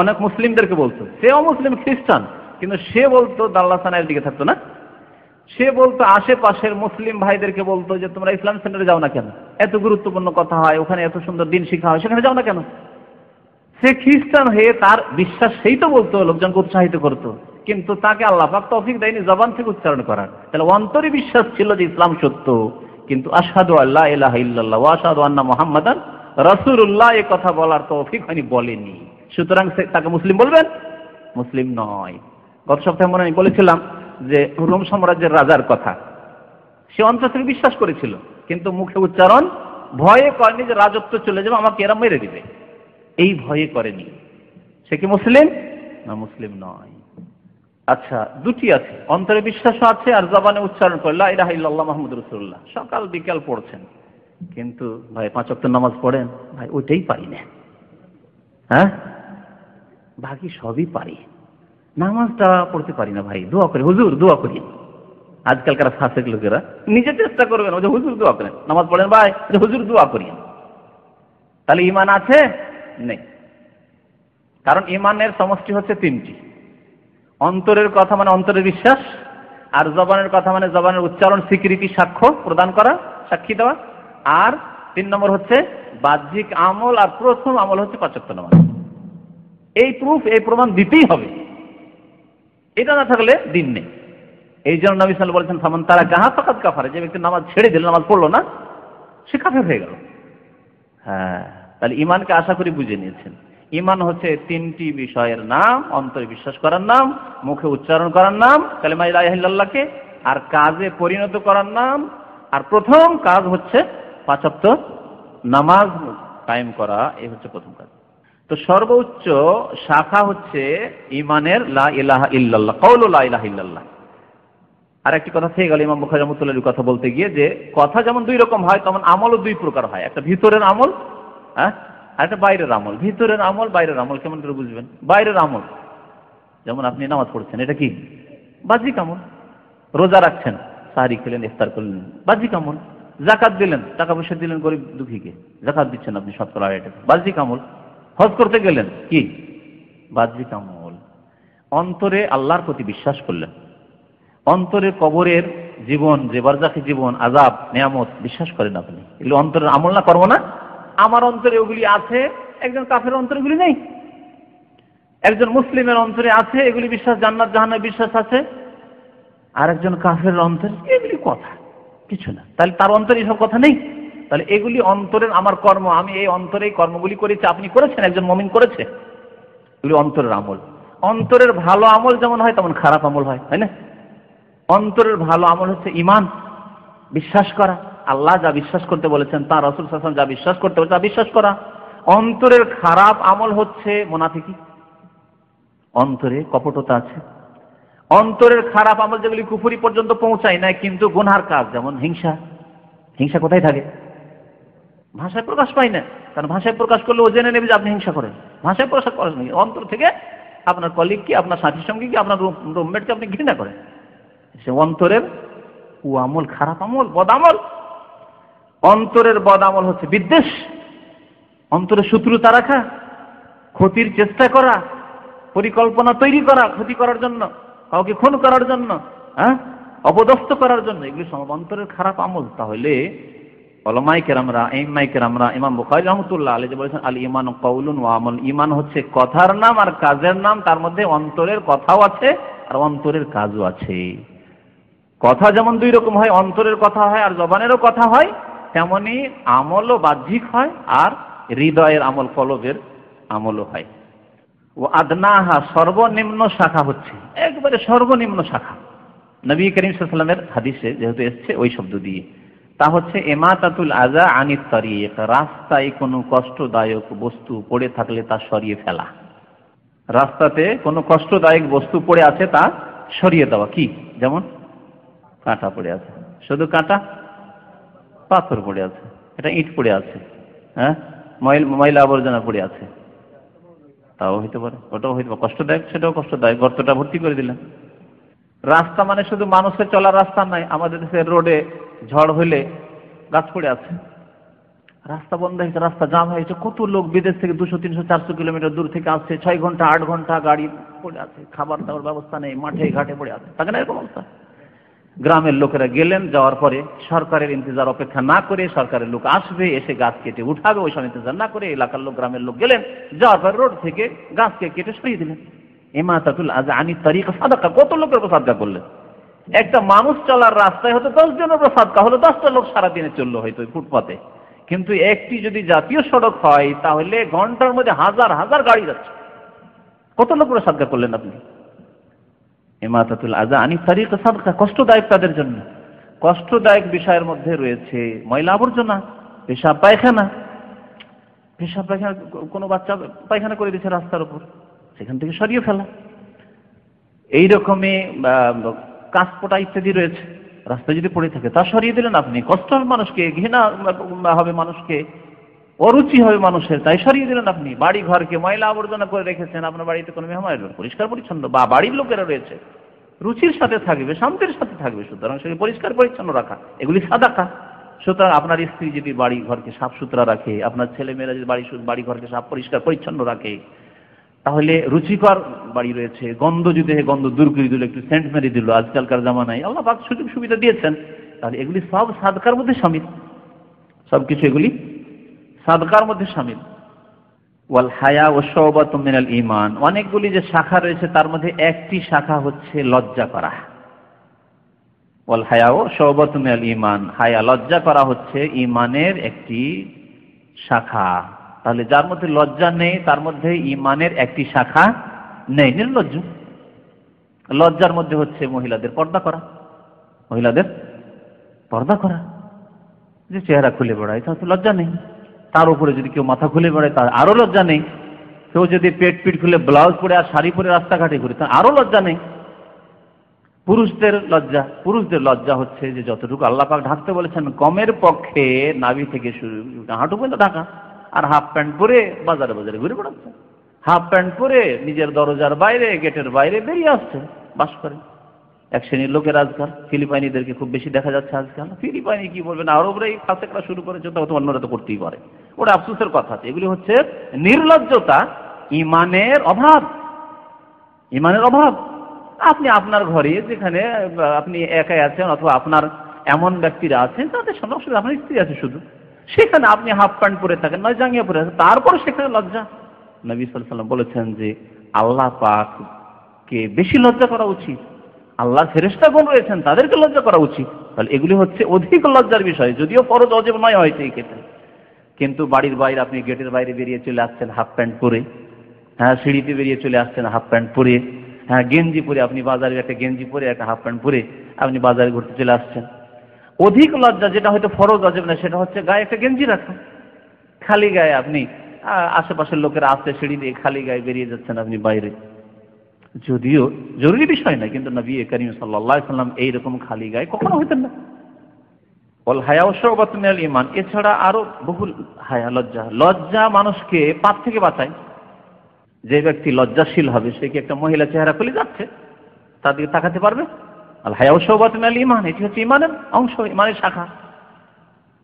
অনেক মুসলিমদেরকে বলতো, সে অমুসলিম খ্রিস্টান, কিন্তু সে বলতো দাল্লা সানাইয়ের দিকে থাকতো না, সে বলতো আশেপাশের মুসলিম ভাইদেরকে বলতো যে তোমরা ইসলাম সেন্টারে যাও না কেন, এত গুরুত্বপূর্ণ কথা হয় ওখানে, এত সুন্দর দিন শিখা হয়, সেখানে যাও না কেন। সে খ্রিস্টান হয়ে তার বিশ্বাস সেই তো বলতো, লোকজনকে উৎসাহিত করতো, কিন্তু তাকে আল্লাহ পাক তৌফিক দেয়নি জবান থেকে উচ্চারণ করার। তাহলে অন্তরে বিশ্বাস ছিল যে ইসলাম সত্য, কিন্তু আশহাদু আল্লা ইলাহা ইল্লাল্লাহ ওয়া আশহাদু আন্না মুহাম্মাদান রাসূলুল্লাহ এই কথা বলার তৌফিক হয়নি, বলেনি। সুতরাং তাকে মুসলিম বলবেন? মুসলিম নয়। গত সপ্তাহে মনে আমি বলেছিলাম যে রোম সাম্রাজ্যের রাজার কথা, সে অন্তর থেকে বিশ্বাস করেছিল, কিন্তু মুখে উচ্চারণ ভয়ে করেনি যে রাজত্ব চলে যাবে, আমাকে এরা মেরে দিবে, এই ভয়ে করেনি। সে কি মুসলিম? না, মুসলিম নয়। আচ্ছা, দুটি আছে, অন্তরে বিশ্বাসও আছে আর জবানে উচ্চারণ করে লা ইলাহা ইল্লাল্লাহ মুহাম্মাদুর রাসূলুল্লাহ, সকাল বিকাল পড়ছেন, কিন্তু ভাই 5 ওয়াক্ত নামাজ পড়েন? ভাই ওইটাই পারি না। হ্যাঁ, বাকি সবই পারি, নামাজটা পড়তে পারি না ভাই, দোয়া করি হুজুর, দোয়া করি। আজকালকার ফাসেক লোকেরা নিজে চেষ্টা করবেন, ওই যে হুজুর দোয়া করেন, নামাজ পড়েন ভাই, হুজুর দোয়া করি। তাহলে ঈমান আছে? নেই। কারণ ঈমানের সমষ্টি হচ্ছে তিনটি, অন্তরের কথা মানে অন্তরের বিশ্বাস, আর জবানের কথা মানে জবানের উচ্চারণ, স্বীকৃতি, সাক্ষ্য প্রদান করা, সাক্ষী দেওয়া, আর 3 নম্বর হচ্ছে বাহ্যিক আমল, আর প্রথম আমল হচ্ছে 5 ওয়াক্ত নামাজ। এই প্রুফ, এই প্রমাণ দিতেই হবে, এটা না থাকলে দিন নেই। এই জন্য নবী সাল্লাল্লাহু আলাইহি ওয়াসাল্লাম বলেছেন ফামান তারাকাহা ফাকাদ কাফারা, যে ব্যক্তি নামাজ ছেড়ে দিল, নামাজ পড়লো না, সে কাফের হয়ে গেল। হ্যাঁ, তাহলে ঈমানকে আশা করি বুঝে নিয়েছেন। ঈমান হচ্ছে 3টি বিষয়ের নাম, অন্তরে বিশ্বাস করার নাম, মুখে উচ্চারণ করার নাম কালিমা লা ইলাহা ইল্লাল্লাহকে, আর কাজে পরিণত করার নাম, আর প্রথম কাজ হচ্ছে 5 ওয়াক্ত নামাজ কায়েম করা, এই হচ্ছে প্রথম কাজ। তো সর্বোচ্চ শাখা হচ্ছে ঈমানের লা ইলাহা ইল্লাল্লাহ, কাউলু লা ইলাহা ইল্লাল্লাহ। আর একটি কথা থেকে গেল ইমাম বুখারী রাহমাতুল্লাহির কথা বলতে গিয়ে, যে কথা যেমন 2 রকম হয়, তেমন আমলও 2 প্রকার হয়, একটা ভিতরের আমল, হ্যাঁ, আর একটা বাইরের আমল। ভিতরের আমল, বাইরের আমল কেমন করে বুঝবেন? বাইরের আমল যেমন আপনি নামাজ পড়ছেন, এটা কি বাহ্যিক আমল। রোজা রাখছেন, সাহরি খেলেন, ইফতার করলেন, বাহ্যিক আমল। যাকাত দিলেন, টাকা পয়সা দিলেন গরিব দুঃখীকে, যাকাত দিচ্ছেন আপনি শতকরা 8 টাকা, বাহ্যিক আমল। হজ করতে গেলেন, কি বাহ্যিক আমল। অন্তরে আল্লাহর প্রতি বিশ্বাস করলেন, অন্তরে কবরের জীবন, যে বারজাখী জীবন, আযাব, নিয়ামত বিশ্বাস করেন আপনি, এগুলো অন্তরের আমল না, কর্ম না? আমার অন্তরে ওগুলি আছে, একজন কাফের অন্তরে এগুলি নেই। একজন মুসলিমের অন্তরে আছে এগুলি বিশ্বাস, জান্নাত জাহান্নাম বিশ্বাস আছে, আর একজন কাফের অন্তরে এগুলি কথা কিছু না। তাহলে তার অন্তরে এসব কথা নেই। তাহলে এগুলি অন্তরের আমার কর্ম, আমি এই অন্তরে এই কর্মগুলি করেছি, আপনি করেছেন, একজন মুমিন করেছে, এগুলি অন্তরের আমল। অন্তরের ভালো আমল যেমন হয় তেমন খারাপ আমল হয়, তাই না? অন্তরের ভালো আমল হচ্ছে ঈমান, বিশ্বাস করা, আল্লাহ যা বিশ্বাস করতে বলেছেন, তার রাসূল সাল্লাল্লাহু আলাইহি ওয়াসাল্লাম যা বিশ্বাস করতে বলেছেন তা বিশ্বাস করা। অন্তরের খারাপ আমল হচ্ছে মুনাফিকি, অন্তরে কপটতা আছে। অন্তরের খারাপ আমল যেগুলি কুফরি পর্যন্ত পৌঁছায় না, কিন্তু গুনার কাজ, যেমন হিংসা। হিংসা কোথায় থাকে? ভাষায় প্রকাশ পায় না, কারণ ভাষায় প্রকাশ করলে ও জেনে নেবে যে আপনি হিংসা করেন। ভাষায় প্রকাশ করেন, অন্তর থেকে আপনার কলিগকে, আপনার সাথীর সঙ্গে কি, আপনার রুমমেটকে আপনি ঘৃণা করেন। সে অন্তরের ও আমল, খারাপ আমল, বদ আমল। অন্তরের বদ আমল হচ্ছে বিদ্বেষ, অন্তরে শত্রুতা রাখা, ক্ষতির চেষ্টা করা, পরিকল্পনা তৈরি করা ক্ষতি করার জন্য, কাউকে খুন করার জন্য, হ্যাঁ, অপদস্থ করার জন্য, এগুলি সব অন্তরের খারাপ আমল। তাহলে উলামায়ে কেরামরা, আইম্মায়ে কেরামরা, ইমাম বুখারী রাহমাতুল্লাহ আলাইহি যে বলেছেন আল ঈমানু কাউলুন ওয়া আমাল, ঈমান হচ্ছে কথার নাম আর কাজের নাম, তার মধ্যে অন্তরের কথাও আছে আর অন্তরের কাজও আছে। কথা যেমন 2 রকম হয়, অন্তরের কথা হয় আর জবানেরও কথা হয়, তেমনি আমলও বাহ্যিক হয় আর হৃদয়ের আমল, কলবের আমলও হয়। ও আদনাহা, সর্বনিম্ন শাখা হচ্ছে, একবারে সর্বনিম্ন শাখা। নবী করিম সাল্লাল্লাহু আলাইহি ওয়াসাল্লামের হাদিসে যেহেতু এসছে ওই শব্দ দিয়ে, তা হচ্ছে ইমাতাতুল আযা আনিত তারিক, রাস্তায় কোনো কষ্টদায়ক বস্তু পড়ে থাকলে তা সরিয়ে ফেলা। রাস্তাতে কোনো কষ্টদায়ক বস্তু পড়ে আছে তা সরিয়ে দেওয়া। কি? যেমন কাঁটা পড়ে আছে, শুধু কাঁটা, পাথর পড়ে আছে, এটা ইট পড়ে আছে, হ্যাঁ, ময়লা আবর্জনা পড়ে আছে, তাও হইতে পারে, ওটাও হইতে পারে কষ্টদায়ক, সেটাও কষ্টদায়ক। গর্তটা ভর্তি করে দিলেন। রাস্তা মানে শুধু মানুষের চলার রাস্তা নয়, আমাদের দেশের রোডে ঝড় হইলে গাছ পড়ে আছে, রাস্তা বন্ধ হয়েছে, রাস্তা জাম হয়েছে, কত লোক বিদেশ থেকে 200, 300, 400 কিলোমিটার দূর থেকে আসছে, 6 ঘন্টা 8 ঘন্টা গাড়ি পড়ে আছে, খাবার দাবার ব্যবস্থা নেই, মাঠে ঘাটে পড়ে আছে, থাকে না এরকম অবস্থা? গ্রামের লোকেরা গেলেন, যাওয়ার পরে সরকারের ইন্তজার অপেক্ষা না করে, সরকারের লোক আসবে এসে গাছ কেটে উঠাবে, ওই সব ইন্তজার না করে এলাকার লোক, গ্রামের লোক গেলেন, যাওয়ার পরে রোড থেকে গাছকে কেটে সরিয়ে দিলেন। ইমাতাতুল আযা আনিত তারিক সাদাকা, কত লোকের উপর সাদকা করলেন। একটা মানুষ চলার রাস্তায় হয়তো 10 জনের উপর সাদকা হলো, 10টা লোক সারাদিনে চললো হয়তো ফুটপাতে, কিন্তু একটি যদি জাতীয় সড়ক হয় তাহলে ঘন্টার মধ্যে হাজার হাজার গাড়ি যাচ্ছে, কত লোক উপর সাদকা করলেন আপনি। ইমাতাতুল আযা আনিত তারিক সাদকা, কষ্টদায়ক তাদের জন্য। কষ্টদায়ক বিষয়ের মধ্যে রয়েছে ময়লা আবর্জনা, পেশাব পায়খানা। পেশাব পায়খানা, কোনো বাচ্চা পায়খানা করে দিচ্ছে রাস্তার উপর, সেখান থেকে সরিয়ে ফেলা। এইরকমই কাঁচপোটা ইত্যাদি রয়েছে, রাস্তায় যদি পড়ে থাকে তা সরিয়ে দিলেন আপনি। কষ্ট হবে মানুষকে, ঘৃণা হবে মানুষকে, অরুচি হবে মানুষের, তাই সরিয়ে দিলেন আপনি। বাড়ি ঘরকে ময়লা আবর্জনা করে রেখেছেন, আপনার বাড়িতে কোনো মেহমান আসবে, পরিষ্কার পরিচ্ছন্ন, বা বাড়ির লোকেরা রয়েছে, রুচির সাথে থাকবে, শান্তির সাথে থাকবে, সুতরাং সেটা পরিষ্কার পরিচ্ছন্ন রাখা, এগুলি সাদাকা। সুতরাং আপনার স্ত্রী যদি বাড়ি ঘরকে সাফ সুতরা রাখে, আপনার ছেলেমেয়েরা যদি বাড়ি ঘরকে সাফ পরিষ্কার পরিচ্ছন্ন রাখে, তাহলে রুচিকর বাড়ি রয়েছে, গন্ধ যদি গন্ধ দূর করে দিল, একটু সেন্ট মেরে দিল, আজকালকার জামানায় আল্লাহ পাক সুযোগ সুবিধা দিয়েছেন, তাহলে এগুলি সব সাদকার মধ্যে শামিল, সবকিছু এগুলি সাদকার মধ্যে শামিল। ওয়াল হায়া ও শুবাতুম মিনাল ঈমান, অনেকগুলি যে শাখা রয়েছে তার মধ্যে একটি শাখা হচ্ছে লজ্জা করা। ওয়াল হায়া ও শুবাতুম মিনাল ঈমান, হায়া, লজ্জা করা হচ্ছে ঈমানের একটি শাখা। তাহলে যার মধ্যে লজ্জা নেই তার মধ্যে ঈমানের একটি শাখা নেই, নির্লজ্জ। লজ্জার মধ্যে হচ্ছে মহিলাদের পর্দা করা, মহিলাদের পর্দা করা, যে চেহারা খুলে বেড়ায় তার তো লজ্জা নেই। তার উপরে যদি কেউ মাথা খুলে বেড়ায় তার আরো লজ্জা নেই। কেউ যদি পেট পিট খুলে ব্লাউজ পরে আর শাড়ি পরে রাস্তাঘাটে ঘুরে তার আরো লজ্জা নেই। পুরুষদের লজ্জা হচ্ছে যে যতটুকু আল্লাহ পাক ঢাকতে বলেছেন, কমের পক্ষে নাভি থেকে শুরু হাঁটু পর্যন্ত ঢাকা, আর হাফ প্যান্ট পরে বাজারে বাজারে ঘুরে বেড়াচ্ছে, হাফ প্যান্ট পরে নিজের দরজার বাইরে, গেটের বাইরে বেরিয়ে আসছে, বাস করে। এক শ্রেণীর লোকের আজকাল, ফিলিপাইনিদেরকে খুব বেশি দেখা যাচ্ছে আজকাল। ফিলিপাইনি কি বলবেন, আরবরাই ফাঁসে করা শুরু করেছে, তো অন্যরা তো করতেই পারে, ওটা আফসোসের কথা আছে। এগুলি হচ্ছে নির্লজ্জতা, ইমানের অভাব, ইমানের অভাব। আপনি আপনার ঘরে যেখানে আপনি একাই আছেন, অথবা আপনার এমন ব্যক্তিরা আছেন তাদের সঙ্গে অসুবিধা, আপনার স্ত্রী আছে শুধু, সেখানে আপনি হাফ প্যান্ট পরে থাকেন, নয় জাঙ্গিয়া পরে থাকেন, তারপর সেখানে লজ্জা। নবী সাল্লাল্লাহু আলাইহি ওয়াসাল্লাম বলেছেন যে আল্লাহ পাককে বেশি লজ্জা করা উচিত, আল্লাহর ফেরেশতাগণ রয়েছেন তাদেরকে লজ্জা করা উচিত। তাহলে এগুলি হচ্ছে অধিক লজ্জার বিষয়, যদিও ফরজ ওয়াজিব নয় হয়তো এই ক্ষেত্রে, কিন্তু বাড়ির বাইরে আপনি গেটের বাইরে বেরিয়ে চলে আসছেন হাফ প্যান্ট পরে, হ্যাঁ, সিঁড়িতে বেরিয়ে চলে আসছেন হাফ প্যান্ট পরে, হ্যাঁ, গেঞ্জি পরে, আপনি বাজারে একটা গেঞ্জি পরে একটা হাফ প্যান্ট পরে আপনি বাজারে ঘুরতে চলে আসছেন। অধিক লজ্জা যেটা হয়তো ফরজ ওয়াজিব না, সেটা হচ্ছে গায়ে একটা গেঞ্জি রাখা, খালি গায়ে আপনি আশেপাশের লোকেরা আসছে সিঁড়ি দিয়ে খালি গায়ে বেরিয়ে যাচ্ছেন আপনি বাইরে, যদিও জরুরি বিষয় না, কিন্তু নবী করিম সাল্লাল্লাহু আলাইহি ওয়াসাল্লাম এইরকম খালি গায়ে কখনো হইতেন না। ওয়াল হায়া শুবাতুম মিনাল ঈমান, এছাড়া আরো বহু হায়া, লজ্জা মানুষকে পাপ থেকে বাঁচায়। যে ব্যক্তি লজ্জাশীল হবে সে কি একটা মহিলা চেহারা খুলে যাচ্ছে তার দিকে তাকাতে পারবে? আল হায়া শুবাতুম মিনাল ঈমান, এটি হচ্ছে ঈমানের অংশ, ঈমানের শাখা।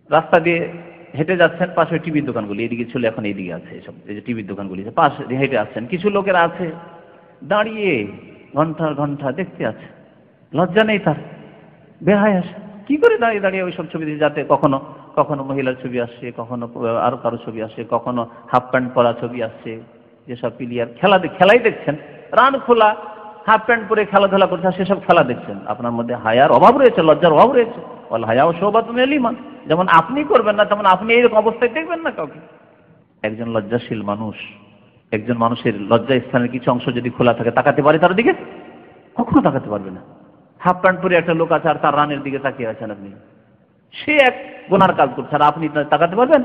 রাস্তা দিয়ে হেঁটে যাচ্ছেন, পাশে টিভির দোকানগুলি, এদিকে ছিল এখন এইদিকে আছে, এসব এই যে টিভির দোকানগুলি, পাশে হেঁটে আসছেন, কিছু লোকেরা আছে দাঁড়িয়ে ঘন্টার ঘন্টা দেখতে আছে, লজ্জা নেই তার, বেহায় আসে, কি করে দাঁড়িয়ে দাঁড়িয়ে ওই সব ছবি দিয়ে, যাতে কখনো কখনো মহিলার ছবি আসছে, কখনো আরো কারো ছবি আসছে, কখনো হাফ প্যান্ট পরা ছবি আসছে, যেসব প্লেয়ার খেলাই দেখছেন, রান খোলা হাফ প্যান্ট পরে খেলাধুলা করছে, সেসব খেলা দেখছেন। আপনার মধ্যে হায়ার অভাব রয়েছে, লজ্জার অভাব রয়েছে। ওয়াল হায়া শুবাতুম মিনাল ঈমান, যেমন আপনি করবেন না তেমন আপনি এইরকম অবস্থায় দেখবেন না কাউকে। একজন লজ্জাশীল মানুষ, একজন মানুষের লজ্জা স্থানের কিছু অংশ যদি খোলা থাকে তাকাতে পারে তার দিকে? কখনো তাকাতে পারবে না। হাফ প্যান্ট পরে একটা লোক আছে আর তার রানের দিকে তাকিয়ে আছেন আপনি, সে এক গুনার কাজ করছে আর আপনি তাকাতে পারবেন?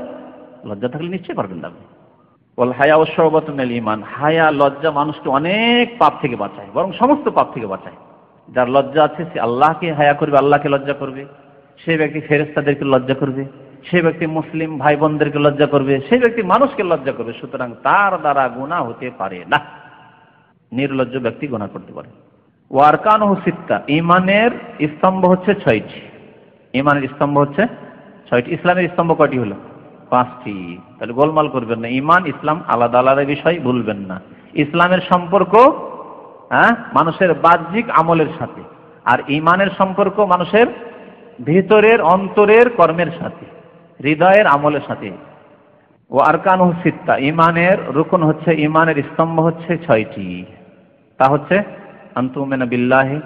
লজ্জা থাকলে নিশ্চয়ই পারবেন না আপনি। ওয়াল হায়া শুবাতুন মিনাল ঈমান, হায়া লজ্জা মানুষকে অনেক পাপ থেকে বাঁচায়, বরং সমস্ত পাপ থেকে বাঁচায়। যার লজ্জা আছে সে আল্লাহকে হায়া করবে, আল্লাহকে লজ্জা করবে, সেই ব্যক্তি ফেরেশতাদেরকে লজ্জা করবে, সেই ব্যক্তি মুসলিম ভাই বোনদেরকে লজ্জা করবে, সেই ব্যক্তি মানুষকে লজ্জা করবে। সুতরাং তার দ্বারা গুনাহ হতে পারে না, নির্লজ্জ ব্যক্তি গুনাহ করতে পারে। ওয়া আরকানুহু সিত্তা, ঈমানের স্তম্ভ হচ্ছে 6টি। ঈমানের স্তম্ভ হচ্ছে 6টি। ইসলামের স্তম্ভ কয়টি হলো? 5টি। তাহলে গোলমাল করবেন না, ঈমান ইসলাম আলাদা আলাদা বিষয় ভুলবেন না। ইসলামের সম্পর্ক মানুষের বাহ্যিক আমলের সাথে, আর ঈমানের সম্পর্ক মানুষের ভিতরের অন্তরের কর্মের সাথে, হৃদয়ের আমলের সাথে। ও আরকানুহু সিত্তা, ঈমানের রুকন হচ্ছে, ঈমানের স্তম্ভ হচ্ছে 6টি। তা হচ্ছে আনতুমিনা বিল্লাহি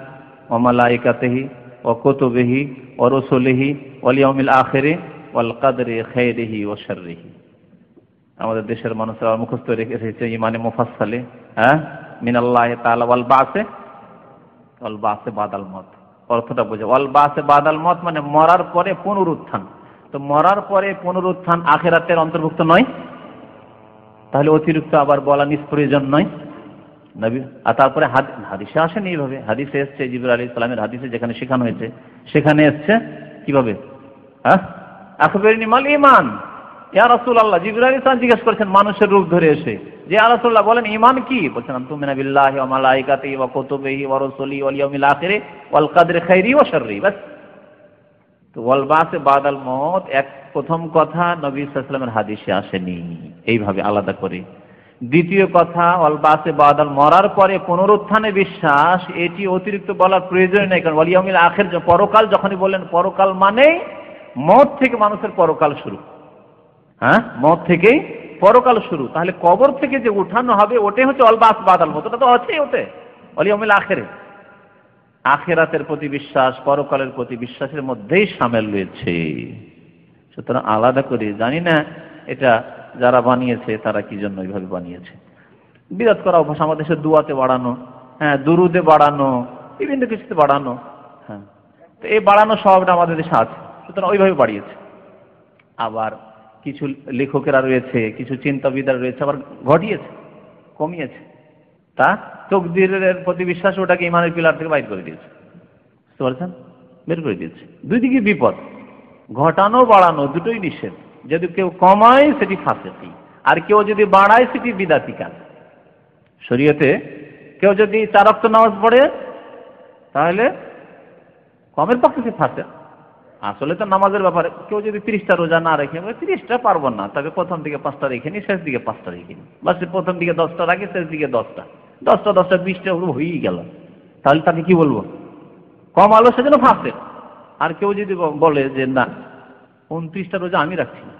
ওয়া মালাইকাতিহি ওয়া কুতুবিহি ওয়া রুসুলিহি ওয়াল ইয়াউমিল আখিরি ওয়াল কদরি খাইরিহি ওয়া শাররিহি। আমাদের দেশের মানুষরা মুখস্থ রেখে এসেছে ঈমানে মুফাসসালে, মিনাল্লাহি তাআলা ওয়াল বাসে বাদাল মত। অর্থটা বোঝা, ওয়াল বাসে বাদাল মত মানে মরার পরে পুনরুত্থান। তো মরার পরে পুনরুত্থান আখিরাতের অন্তর্ভুক্ত নয়, তাহলে অতিরিক্ত আবার বলা নিষ্প্রয়োজন নয় নবী। আর তারপরে হাদিসে আসেনি এইভাবে, হাদিসে এসছে জিবরাইল আলাইহিস সালামের হাদিসে যেখানে শেখানো হয়েছে সেখানে এসছে কিভাবে, আখবিরনি মাল ঈমান ইয়া রাসূলুল্লাহ। জিবরাইল আলাইহিস সালাম জিজ্ঞেস করেছেন মানুষের রূপ ধরে এসে, যে ইয়া রাসূলুল্লাহ বলেন ঈমান কি? বলছেন আনতুমিনা বিল্লাহি ওয়া মালাইকাতিহি ওয়া কুতুবিহি ওয়া রুসুলিহি ওয়াল ইয়াউমিল আখিরি ওয়াল কদরি খাইরিহি ওয়া শাররিহি। বাস। তো ওয়াল বাসে বাদাল মত এক প্রথম কথা নবী সাল্লাল্লাহু আলাইহি ওয়াসাল্লামের হাদিসে আসেনি এইভাবে আলাদা করে। দ্বিতীয় কথা, ওয়াল বাসে বাদাল মরার পরে পুনরুত্থানে বিশ্বাস, এটি অতিরিক্ত বলার প্রয়োজন নেই। কারণ ওয়াল ইয়াউমিল আখির পরকাল যখনই বলেন, পরকাল মানে মত থেকে মানুষের পরকাল শুরু। মত থেকেই পরকাল শুরু। তাহলে কবর থেকে যে উঠানো হবে ওটাই হচ্ছে ওয়াল বাস বাদাল মত, ওটা তো আছেই ওতে ওয়াল ইয়াউমিল আখিরে। আখিরাতের প্রতি বিশ্বাস, পরকালের প্রতি বিশ্বাসের মধ্যেই শামিল রয়েছে। সুতরাং আলাদা করে, জানি না এটা যারা বানিয়েছে তারা কি জন্য এইভাবে বানিয়েছে। বিরাট করা অভ্যাস আমাদের দেশে, দুয়াতে বাড়ানো, দুরুদে বাড়ানো, বিভিন্ন কিছুতে বাড়ানো। তো এই বাড়ানো স্বভাবটা আমাদের দেশে আছে, সুতরাং ওইভাবে বাড়িয়েছে। আবার কিছু লেখকেরা রয়েছে, কিছু চিন্তাবিদরা রয়েছে, আবার ঘটিয়েছে, কমিয়েছে। তা তাকদীরের প্রতি বিশ্বাস ওটাকে ঈমানের পিলার থেকে বাইর করে দিয়েছে, বুঝতে পারছেন? বের করে দিয়েছে। দুই দিকে বিপদ, ঘটানো বাড়ানো দুটোই নিষেধ। যদি কেউ কমায় সেটি ফাসিকি, আর কেউ যদি বাড়ায় সেটি বিদআতি কাজ। শরীয়তে কেউ যদি 4 ওয়াক্ত নামাজ পড়ে তাহলে কমের পক্ষে সে ফাসিক। আসলে তো নামাজের ব্যাপারে, কেউ যদি 30টা রোজা না রেখে, 30টা পারবো না, তবে প্রথম দিকে 5টা রেখে নি, শেষ দিকে 5টা রেখে নি, বাস প্রথম দিকে 10টা রাখে, শেষ দিকে 10টা, 20টা হয়েই গেল, তাহলে তাকে কি বলবো? কম আলো সেজন্য ফাসিক। আর কেউ যদি বলে যে না 29টা রোজা আমি রাখছি না,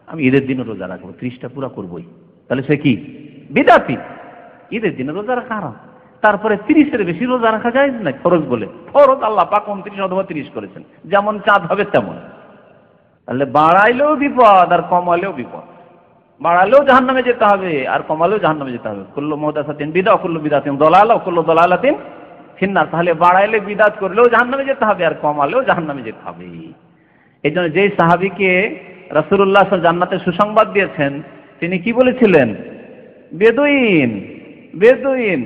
আমি ঈদের দিনে রোজা রাখবো, 30টা পুরা করবোই, তাহলে সে কি? বিদআতি। ঈদের দিনে রোজা রাখা হারাম। তারপরে 30-এর বেশি রোজা রাখা যায় না, ফরজ বলে। ফরজ আল্লাহ পাক 29 অথবা 30 করেছেন, যেমন চাঁদ হবে তেমন। তাহলে বাড়াইলেও বিপদ আর কমালেও বিপদ। বাড়ালেও জাহান্নামে যেতে হবে আর কমালেও জাহান্নামে যেতে হবে। কুল্লু মুহদাসাতিন বিদআহ ওয়া কুল্লু বিদআতিন দালালা ওয়া কুল্লু দালালাতিন ফিন্নার। তাহলে বাড়াইলে বিদআত করলেও জাহান্নামে যেতে হবে আর কমালেও জাহান্নামে যেতে হবে। এই জন্য যেই সাহাবীকে রাসূলুল্লাহ সাল্লাল্লাহু আলাইহি ওয়াসাল্লাম জান্নাতের সুসংবাদ দিয়েছেন, তিনি কি বলেছিলেন? বেদুইন, বেদুইন।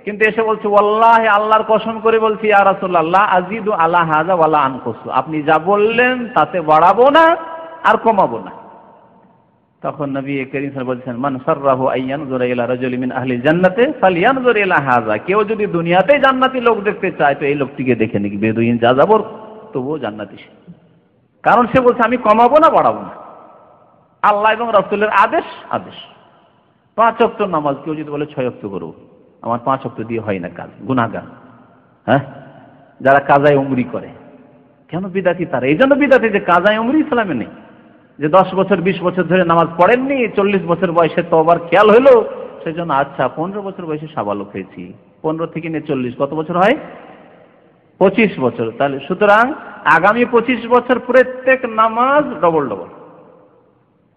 কিন্তু এসে বলছে ওয়াল্লাহি, আল্লাহর কসম করে বলছি ইয়া রাসূলুল্লাহ আজিদু আলা হাযা ওয়ালা আনকুসু, আপনি যা বললেন তাতে বাড়াবো না আর কমাবো না। তখন নবী করিম সাল্লাল্লাহু আলাইহি ওয়াসাল্লাম বলছেন মান সাররাহু আইয়ানজুরা ইলা রাজুলিন মিন আহলি জান্নাতি ফালইয়ানজুর ইলা হাযা, কেউ যদি দুনিয়াতে জান্নাতি লোক দেখতে চায় তো এই লোকটিকে দেখে নাকি। বেদুইন যা যাবর তবুও জান্নাতি সে, কারণ সে বলছে আমি কমাবো না বাড়াবো না, আল্লাহ এবং রাসূলের আদেশ আদেশ। 5 ওয়াক্ত নামাজ কেউ যদি বলে 6 ওয়াক্ত করো, আমার 5 ওয়াক্ত দিয়ে হয় না কাজ, গুনাহগার। যারা কাজায়ে উমরি করে, কেন? বিদআতি তারা। এই জন্য বিদআতি যে কাজায়ে উমরি ইসলামে নেই। যে 10 বছর 20 বছর ধরে নামাজ পড়েননি, 40 বছর বয়সে তওবার খেয়াল হলো, সেজন্য আচ্ছা 15 বছর বয়সে সাবালক হয়েছি, 15 থেকে নিয়ে 40 কত বছর হয়? 25 বছর। তাহলে সুতরাং আগামী 25 বছর প্রত্যেক নামাজ ডবল ডবল।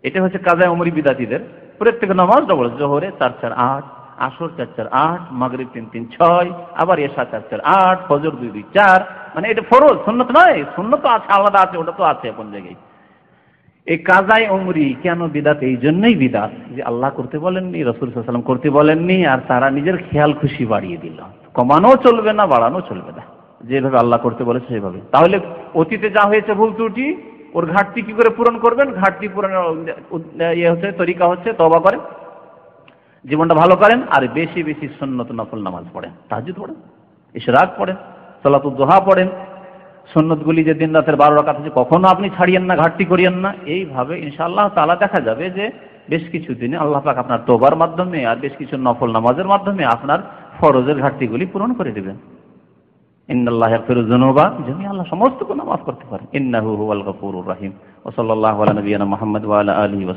এটা হচ্ছে কাজায়ে উমরি বিদআতিদের। প্রত্যেক নামাজ ডবল, জোহরে 4 4 8, আসর 4 4 8, মাগরিব 3 3 6, আবার এশা 4 4 8, ফজর 2 2 4। মানে এটা ফরজ, সুন্নত নয়। সুন্নত তো আছে, আলাদা আছে, ওটা তো আছে কোন জায়গায়। এই কাজায়ে উমরি কেন বিদাত? এই জন্যই বিদাত যে আল্লাহ করতে বলেননি, রাসূল সাল্লাল্লাহু আলাইহি ওয়াসাল্লাম করতে বলেননি, আর তারা নিজের খেয়াল খুশি বাড়িয়ে দিল। কমানো চলবে না, বাড়ানো চলবে না, যেভাবে আল্লাহ করতে বলেছে সেভাবে। তাহলে অতীতে যা হয়েছে ভুল ত্রুটি, ওর ঘাটতি কি করে পূরণ করবেন? ঘাটতি পূরণের তরিকা হচ্ছে তওবা করেন, জীবনটা ভালো করেন, আর বেশি বেশি সুন্নত নফল নামাজ পড়েন, তাহাজ্জুদ পড়েন, ইশরাক পড়েন, সালাতুদ দুহা পড়েন। সুন্নতগুলি যে দিন রাতের 12 রাকাত আছে কখনো আপনি ছাড়িয়েন না, ঘাটতি করিয়েন না। এইভাবে ইনশাআল্লাহ তাআলা দেখা যাবে যে বেশ কিছু দিনে আল্লাহ পাক আপনার তওবার মাধ্যমে আর বেশ কিছু নফল নামাজের মাধ্যমে আপনার ফরজের ঘাটতিগুলি পূরণ করে দেবেন। ইন্নাল্লাহা ইয়াগফিরুয যুনুবা জামিআ, আল্লাহ সমস্ত গুনাহ মাফ করতে পারেন। ইন্নাহু হুয়াল গফুরুর রহিম। ওয়া সাল্লাল্লাহু আলা নবিয়িনা মুহাম্মদ ওয়া আলা আলিহি ওয়া